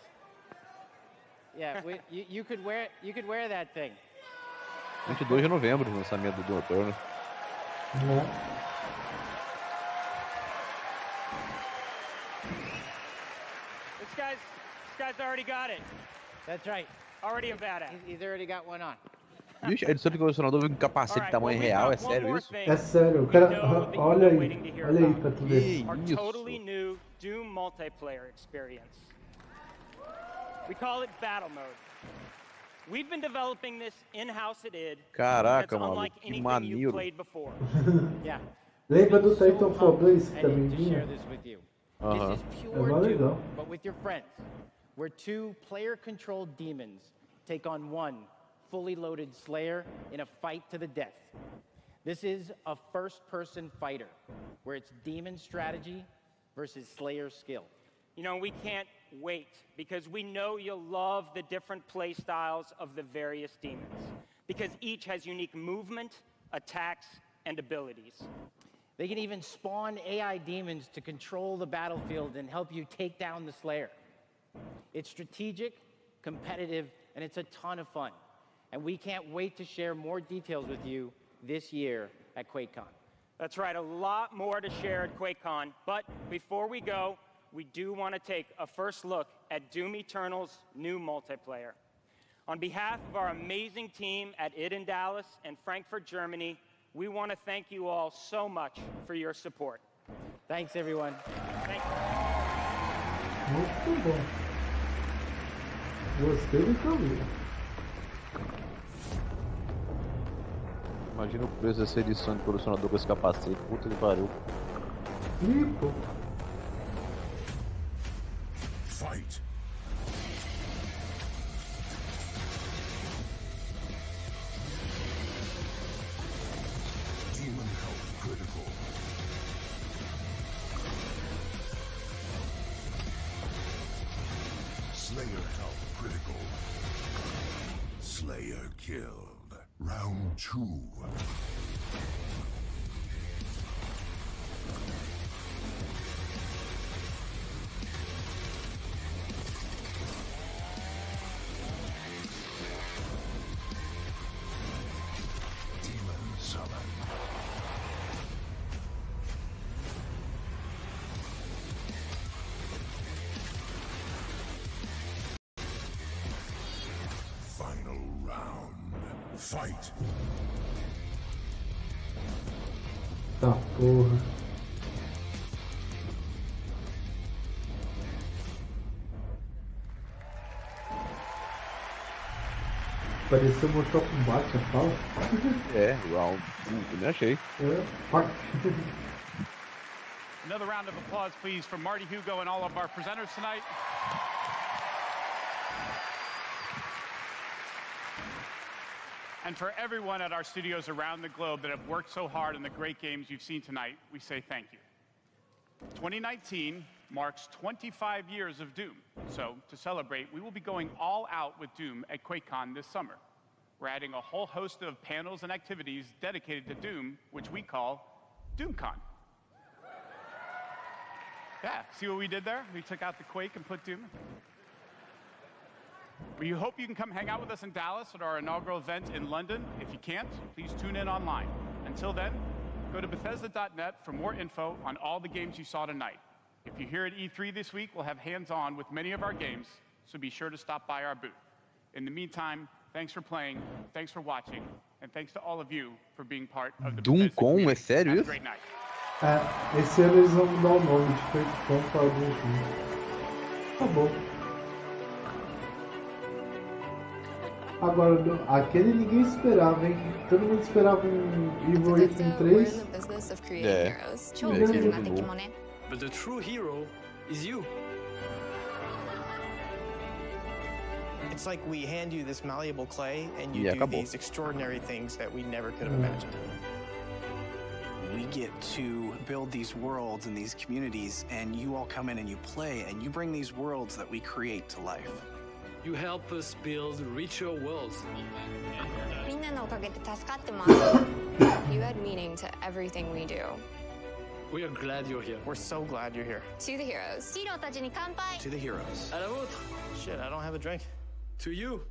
Speaker 5: Yeah, you could wear that thing.
Speaker 1: 22 de novembro, o lançamento do Doom Eternal.
Speaker 3: This guy's already got it.
Speaker 5: That's right.
Speaker 3: Already a badass.
Speaker 5: He's already got one on.
Speaker 1: Bicho, a edição de colecionador com capacete de tamanho real, é sério isso?
Speaker 2: É sério, o cara. Olha aí pra tu ver.
Speaker 3: Our totally new Doom multiplayer experience. We call it Battle Mode. We've been developing this in-house at id.
Speaker 1: Caraca,
Speaker 3: maluco, unlike anything you've played before.
Speaker 5: Yeah.
Speaker 2: Lembra do Titanfall 2 que também vinha?
Speaker 5: This is pure Doom, but with your friends, where two player-controlled demons take on one fully loaded Slayer in a fight to the death. This is a first-person fighter, where it's demon strategy versus Slayer skill.
Speaker 3: You know, we can't wait, because we know you'll love the different play styles of the various demons, because each has unique movement, attacks, and abilities.
Speaker 5: They can even spawn AI demons to control the battlefield and help you take down the Slayer. It's strategic, competitive, and it's a ton of fun. And we can't wait to share more details with you this year at QuakeCon.
Speaker 3: That's right, a lot more to share at QuakeCon. But before we go, we do want to take a first look at Doom Eternal's new multiplayer. On behalf of our amazing team at id in Dallas and Frankfurt, Germany, we want to thank you all so much for your support.
Speaker 5: Thanks, everyone.
Speaker 3: Thank you.
Speaker 2: Muito bom. Gostei do caminho.
Speaker 1: Imagina o preço dessa edição de colecionador com esse capacete. Puta que pariu.
Speaker 2: Rico.
Speaker 10: Fight. Demon health critical. Slayer health critical. Slayer killed. Round 2. Demon summon. Final round. Fight.
Speaker 2: Tá, porra. Pareceu Mortal Kombat, a fala.
Speaker 1: É, round 2, nem achei.
Speaker 2: É, fuck.
Speaker 6: Another round of applause, please, for Marty, Hugo, and all of our presenters tonight. And for everyone at our studios around the globe that have worked so hard on the great games you've seen tonight, we say thank you. 2019 marks 25 years of Doom. So, to celebrate, we will be going all out with Doom at QuakeCon this summer. We're adding a whole host of panels and activities dedicated to Doom, which we call DoomCon. Yeah, see what we did there? We took out the Quake and put Doom. We hope you can come hang out with us in Dallas at our inaugural event in London. If you can't, please tune in online. Until then, go to Bethesda.net for more info on all the games you saw tonight. If you're here at E3 this week, we'll have hands-on with many of our games, so be sure to stop by our booth. In the meantime, thanks for playing, thanks for watching, and thanks to all of you for being part of the Bethesda community.
Speaker 1: É sério
Speaker 6: Have a
Speaker 1: isso?
Speaker 6: great night.
Speaker 2: Esse ano eles vão mudar o nome de QuakeCon para algum filme. Tá bom. Agora, aquele ninguém esperava, hein? Todo mundo esperava um Evil Within 3.
Speaker 7: But the true hero is you.
Speaker 8: It's like we hand you this malleable clay and you do these extraordinary things that we never could have imagined.
Speaker 11: We get to build these worlds and these communities, and you all come in and you play, and you bring these worlds that we create to life.
Speaker 19: You help us build richer worlds.
Speaker 21: You add meaning to everything we do.
Speaker 19: We are glad you're here.
Speaker 8: We're so glad you're here.
Speaker 21: To the heroes.
Speaker 11: To the heroes.
Speaker 19: À la vôtre.
Speaker 8: Shit, I don't have a drink.
Speaker 19: To you.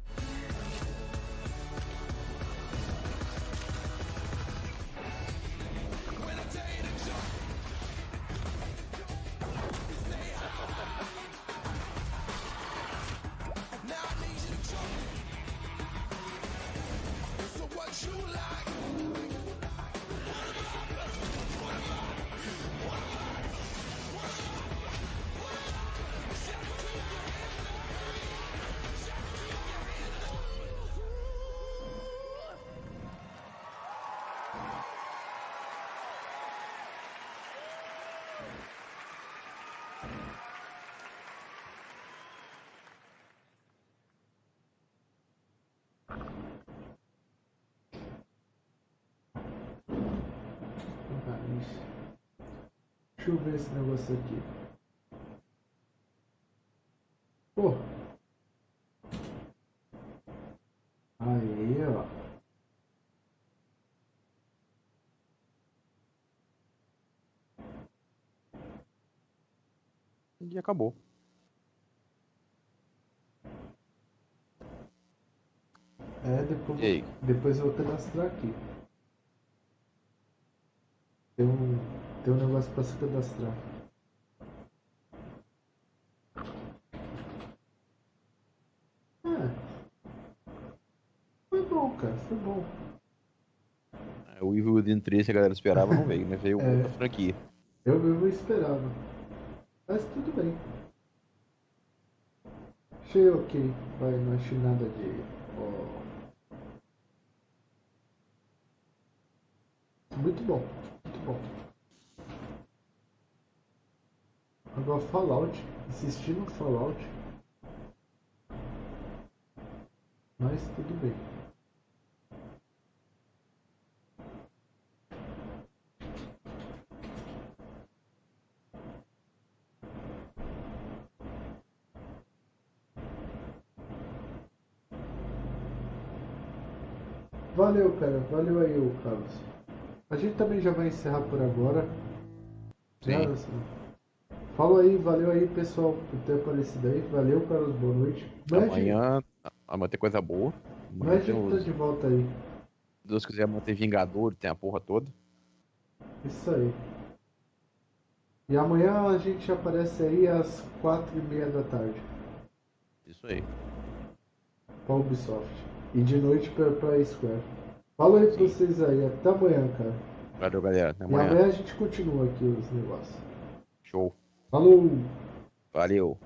Speaker 2: Deixa eu ver esse negócio aqui. Pô. Aí, ó.
Speaker 1: E acabou.
Speaker 2: Depois eu vou cadastrar aqui. Tem um negócio pra se cadastrar. Foi bom, cara, foi bom.
Speaker 1: O Evil Within 3 que a galera esperava não veio, né? Veio outra franquia.
Speaker 2: Eu mesmo esperava. Mas tudo bem. Achei ok. Não achei nada de... Muito bom, muito bom. Agora Fallout, insisti no Fallout. Mas tudo bem. Valeu, cara. Valeu aí, o Carlos. A gente também já vai encerrar por agora.
Speaker 1: Sim.
Speaker 2: Fala aí, valeu aí, pessoal, por ter aparecido aí. Valeu, Carlos, boa noite.
Speaker 1: Amanhã tem coisa boa.
Speaker 2: Mas a gente tá de volta aí.
Speaker 1: Se Deus quiser manter Vingador, tem a porra toda.
Speaker 2: Isso aí. E amanhã a gente aparece aí às 4h30 da tarde.
Speaker 1: Isso aí.
Speaker 2: Pra Ubisoft. E de noite pra Square. Fala aí pra vocês aí. Até amanhã, cara.
Speaker 1: Valeu, galera. Até
Speaker 2: amanhã. E amanhã a gente continua aqui os negócios.
Speaker 1: Show.
Speaker 2: Falou!
Speaker 1: Valeu.